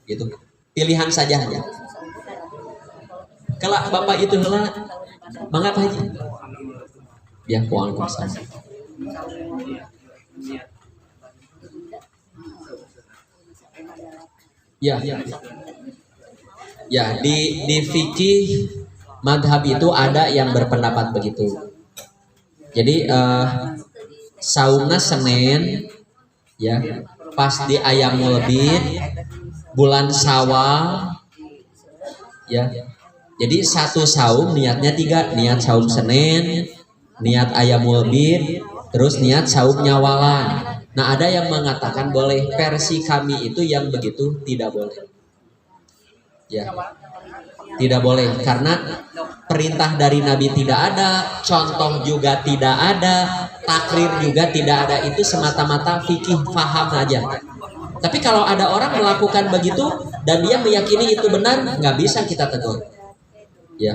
Gitu. Pilihan saja hanya. Kalau Bapak itu heula mangga Pak Haji. Ya, Waalaikumsalam. Ya, ya di fikih madhab itu ada yang berpendapat begitu. Jadi saumna Senin, ya, pas di Ayamul Bid, bulan Syawal, ya. Jadi satu saum niatnya 3, niat saum Senin, niat Ayamul Bid, terus niat saum Nyawalan. Nah, ada yang mengatakan boleh, versi kami itu yang begitu tidak boleh. Ya. Tidak boleh karena perintah dari Nabi tidak ada, contoh juga tidak ada, takrir juga tidak ada, itu semata-mata fikih faham aja. Tapi kalau ada orang melakukan begitu dan dia meyakini itu benar, nggak bisa kita tegur. Ya.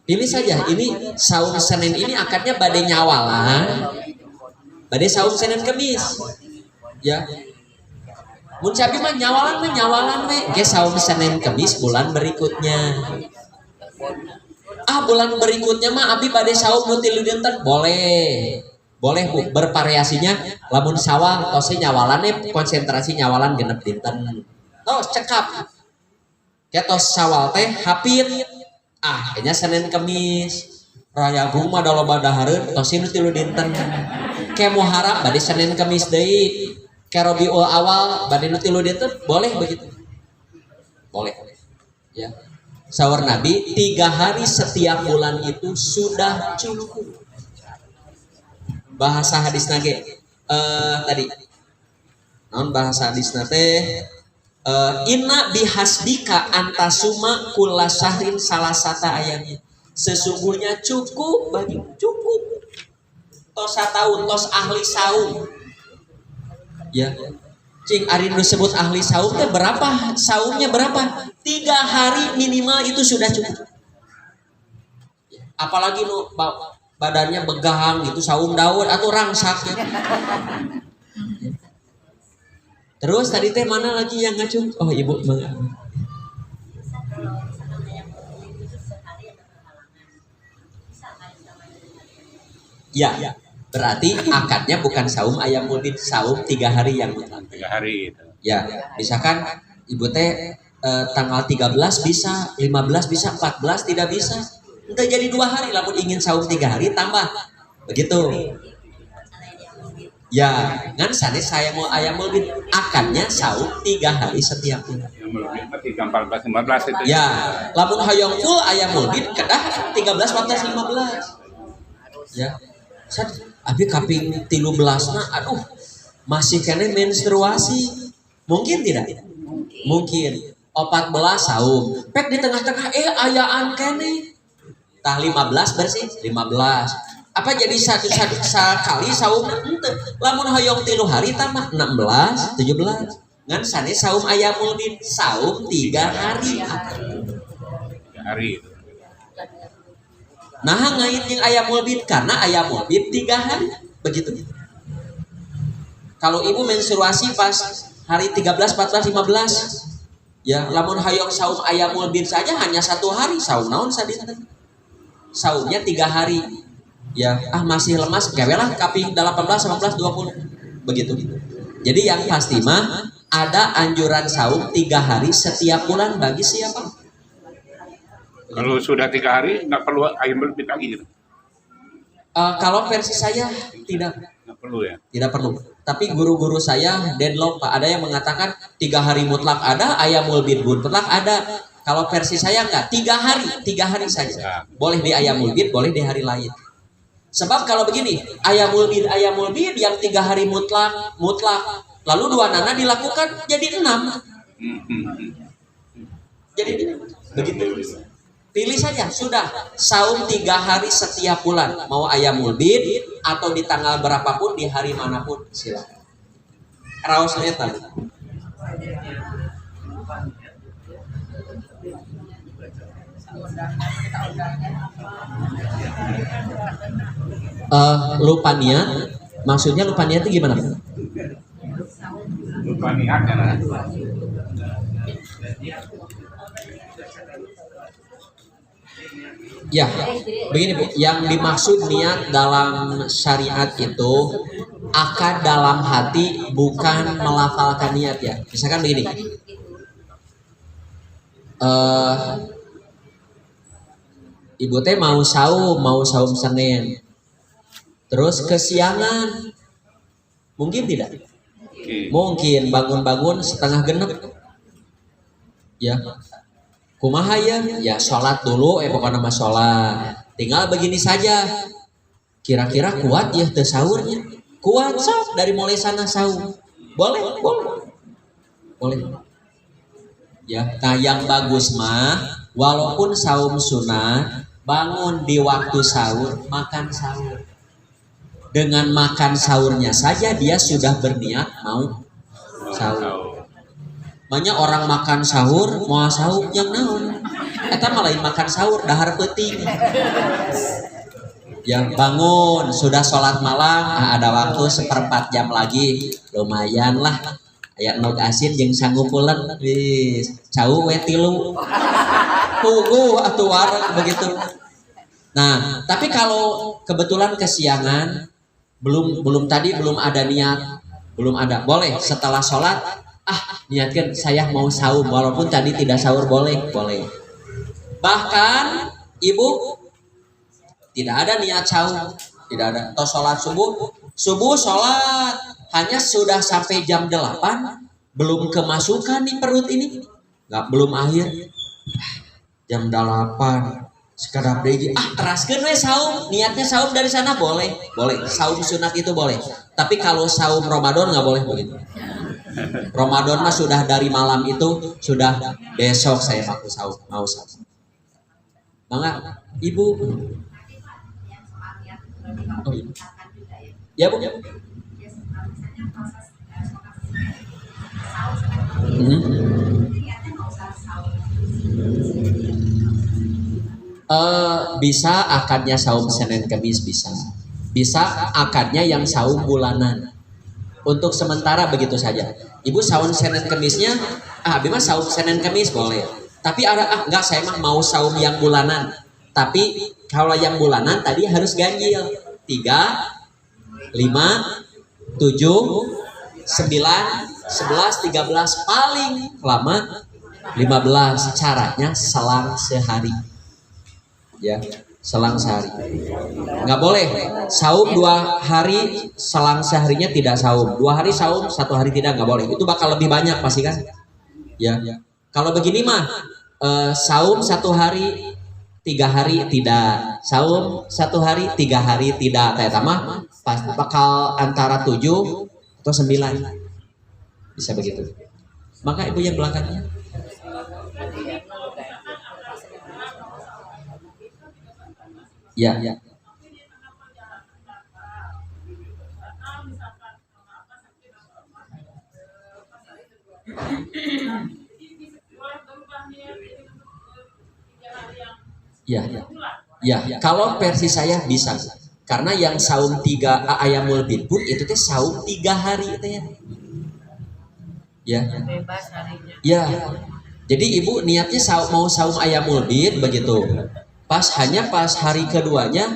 Pilih saja, ini saum Senin ini akadnya badai Nyawalan, badai saum Senin Kemis. Ya. Mun cabi mah nyawalan we, ge saum Senin Kemis bulan berikutnya. Bulan berikutnya mah abi bade saum nu 3 dinten boleh. Boleh Bu, bervariasinya lamun Syawal tos nyawalan konsentrasi nyawalan genep dinten. Tos cekap. Ketos Syawal teh hapit. Kayaknya Senin Kemis. Raya Agung mah da loba dahareun tos nu 3 dinten. Ke Muharram bade Senin Kemis deui. Rabiul Awal bade nu 3 dinten boleh begitu. Boleh. Ya. Sawar Nabi 3 hari setiap bulan itu sudah cukup. Bahasa hadis nage tadi. Non bahasa hadis teh inna bihasbika antasuma kulla syahrin salasata ayat. Sesungguhnya cukup bagi cukup. Tos sataun tos ahli saum. Ya, cing ari nu disebut ahli saum teh berapa? Saumnya berapa? 3 hari minimal itu sudah cukup. Apalagi nu badannya begang gitu saum daun atau rangsak ya. Terus tadi teh mana lagi yang ngacung? Oh ibu ya. Berarti akadnya bukan saum Ayamul Bid, saum 3 hari yang mutlak. 3 hari itu. Ya, misalkan ibu teh tanggal 13 bisa, 15 bisa, 14 tidak bisa. Entah jadi 2 hari, lamun ingin saum 3 hari tambah. Begitu. Ya, ngan sanes saya mau Ayamul Bid, akadnya saum 3 hari setiap bulan. Ayamul Bid 3, 14, 15 itu. Ya, lamun hoyong full Ayamul Bid kedah 13, 14, 15. Ya. Abi kaping 13 aduh masih kene menstruasi mungkin tidak? Mungkin 14 saum pek di tengah-tengah ayaan kene tah 15 bersih 15 apa jadi satu sekali saum ente lamun hoyong 3 hari tambah 16 17 ngan sane saum Ayamul Bid saum 3 hari 3 hari itu. Nah ngait yang Ayamul Bid karena Ayamul Bid 3 hari begitu. Kalau ibu menstruasi pas hari 13, 14, 15 ya lamun hayong saum Ayamul Bid saja hanya 1 hari saum naon sadina. Saumnya 3 hari. Ya masih lemas gawelah kaping 18, 19, 20 begitu. Jadi yang pasti mah ada anjuran saum 3 hari setiap bulan bagi siapa? Kalau sudah 3 hari nggak perlu Ayamul Bid lagi gitu. Kalau versi saya tidak perlu ya. Tidak perlu. Tapi guru-guru saya deadlock Pak. Ada yang mengatakan 3 hari mutlak ada, Ayamul Bid mutlak ada. Kalau versi saya enggak, 3 hari saja. Boleh di Ayamul Bid, boleh di hari lain. Sebab kalau begini, Ayamul Bid yang 3 hari mutlak. Lalu 2 nana dilakukan jadi 6. Jadi begitu. Pilih saja, sudah saum 3 hari setiap bulan, mau Ayamul Bid atau di tanggal berapapun, di hari manapun, silakan. Raos eta. Lupa niat, maksudnya lupa niat itu gimana? Lupa niatnya nah. Ya, begini Bu, yang dimaksud niat dalam syariat itu akad dalam hati, bukan melafalkan niat ya. Misalkan begini, ibu teh mau saum Senin, terus kesiangan, mungkin tidak? Mungkin bangun-bangun setengah genep, ya. Kumaha ya sholat dulu, pokoknya nama sholat. Tinggal begini saja, kira-kira kuat ya teu sahurnya? Kuat, sok dari mulai sana sahur, boleh. Ya, nah yang bagus mah, walaupun saum sunat, bangun di waktu sahur, makan sahur. Dengan makan sahurnya saja dia sudah berniat mau sahur. Banyak orang makan sahur, mau sahur yang naon. Eta malah lain makan sahur, dahar peuting. Yang bangun, sudah sholat malam, ada waktu 1/4 jam lagi, lumayan lah. Aya nog asin jeung sanggupulan, wis cau we 3. Puguh atuh wareg begitu. Nah, tapi kalau kebetulan kesiangan, belum ada niat, belum ada, boleh setelah sholat, niatkan saya mau sahur, walaupun tadi tidak sahur, boleh. Bahkan ibu tidak ada niat sahur, tidak ada. Atau sholat subuh sholat, hanya sudah sampai jam 8, belum kemasukan nih perut ini, belum akhir, jam 8 sekarang deui, teraskeun we saum, niatnya saum dari sana, boleh. Saum sunat itu boleh. Tapi kalau saum Ramadan nggak boleh begitu. Ramadan mah sudah dari malam itu, sudah besok saya mau saum. Mangga ibu. Oh, iya. Ya bu. Bisa akadnya saum Senin Kamis, bisa akadnya yang saum bulanan. Untuk sementara begitu saja. Ibu saum Senin Kamisnya, mah saum Senin Kamis boleh. Tapi ada enggak, saya mah mau saum yang bulanan. Tapi kalau yang bulanan tadi harus ganjil. 3, 5, 7, 9, 11, 13, paling lama 15. Caranya selang sehari. Ya, selang sehari. Nggak boleh saum 2 hari, selang seharinya tidak saum. 2 hari saum, 1 hari tidak, nggak boleh. Itu bakal lebih banyak pasti kan? Ya. Kalau begini mah saum 1 hari, 3 hari tidak. Saum 1 hari, 3 hari tidak. Kayak mah pasti bakal antara 7 atau 9. Bisa begitu. Maka ibu yang belakangnya. Ya. Ya, kalau versi saya bisa. Karena yang saum 3 ayamul bid pun itu teh saum 3 hari teh ya. Ya. Jadi ibu niatnya mau saum ayamul bid begitu. Pas hari keduanya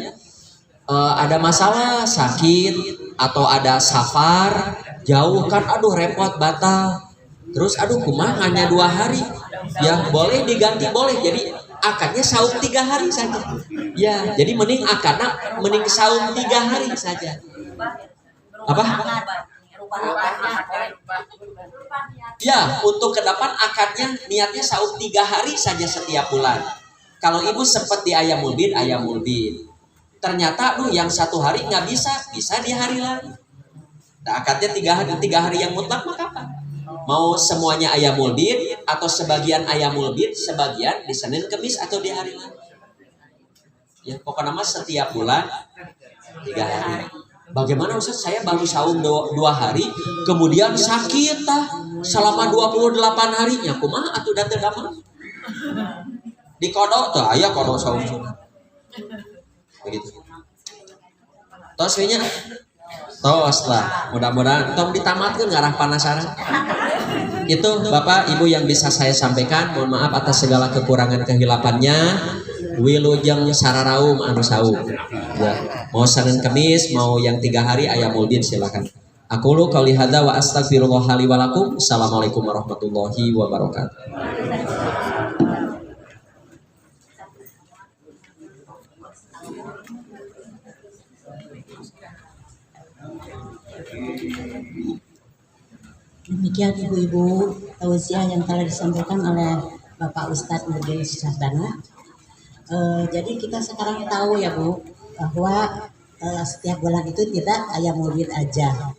ada masalah, sakit atau ada safar jauh kan, aduh repot, batal, terus kumaha hanya 2 hari ya, boleh diganti, boleh. Jadi akadnya saum 3 hari saja ya. Jadi mending saum 3 hari saja. Apa? Ya, untuk ke depan akadnya niatnya saum 3 hari saja setiap bulan. Kalau ibu sempat di ayamul bid, ternyata yang 1 hari nggak bisa di hari lain. Nah, akadnya 3 hari yang mutlak, maka apa? Mau semuanya ayamul bid atau sebagian ayamul bid, sebagian di Senin Kamis atau di hari lain. Ya, pokoknya setiap bulan 3 hari. Bagaimana Ustaz, saya baru saum 2 hari, kemudian sakit selama 28 harinya. Kumaha atuh dan terdamai? Di kodok tuh, ayah kodok saum sunat. Begitu. Tos nya. Tos lah. Mudah-mudahan tong ditamatkan ngarah penasaran. Itu Bapak Ibu yang bisa saya sampaikan. Mohon maaf atas segala kekurangan kehilafannya. Wilujeng sararaum anu saum. Ya, mau Senin Kamis, mau yang 3 hari ayam mulbin silakan. Aku lu qauli hadza wa astaghfirullah li wa lakum. Assalamualaikum warahmatullahi wabarakatuh. Demikian ibu-ibu tausiah yang telah disampaikan oleh Bapak Ustadz Nurdin Syahbana. Jadi kita sekarang tahu ya Bu, bahwa setiap bulan itu tidak ayam mulbin aja.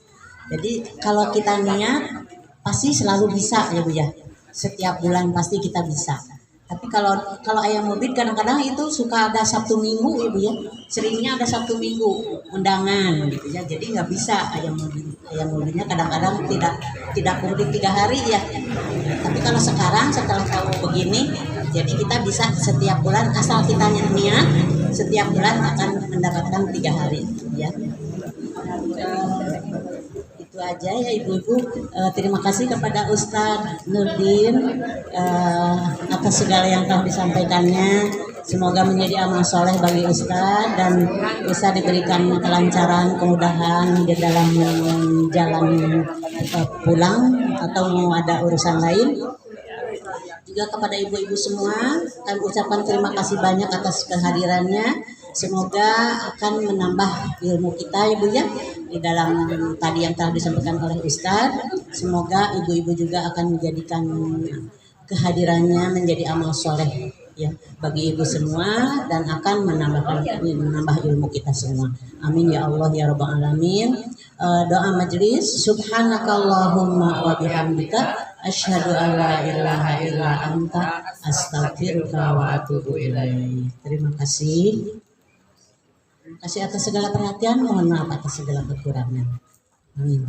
Jadi kalau kita niat pasti selalu bisa ya Bu ya. Setiap bulan pasti kita bisa. Tapi kalau ayam mulbin kadang-kadang itu suka ada Sabtu Minggu Ibu ya. Seringnya ada Sabtu Minggu undangan gitu ya. Jadi nggak bisa ayam mulbin. Ayam mulbinnya kadang-kadang tidak komplit 3 hari ya. Tapi kalau sekarang setelah tahu begini, jadi kita bisa setiap bulan asal kita niat setiap bulan akan mendapatkan 3 hari ya. Itu aja ya ibu-ibu. Terima kasih kepada Ustadz Nurdin atas segala yang telah disampaikannya. Semoga menjadi amal soleh bagi Ustadz dan Ustadz diberikan kelancaran, kemudahan di dalam jalan pulang atau mau ada urusan lain. Juga kepada ibu-ibu semua, kami ucapkan terima kasih banyak atas kehadirannya. Semoga akan menambah ilmu kita Ibu ya di dalam tadi yang telah disampaikan oleh Ustadz. Semoga ibu-ibu juga akan menjadikan kehadirannya menjadi amal soleh ya bagi ibu semua dan akan menambah ilmu kita semua. Amin ya Allah ya rabbal alamin. Doa majelis, subhanakallahumma wa bihamdika asyhadu an la ilaha illa anta astaghfiruka wa atubu ilaik. Terima kasih. Terima kasih atas segala perhatian, mohon maaf atas segala kekurangan. Amin.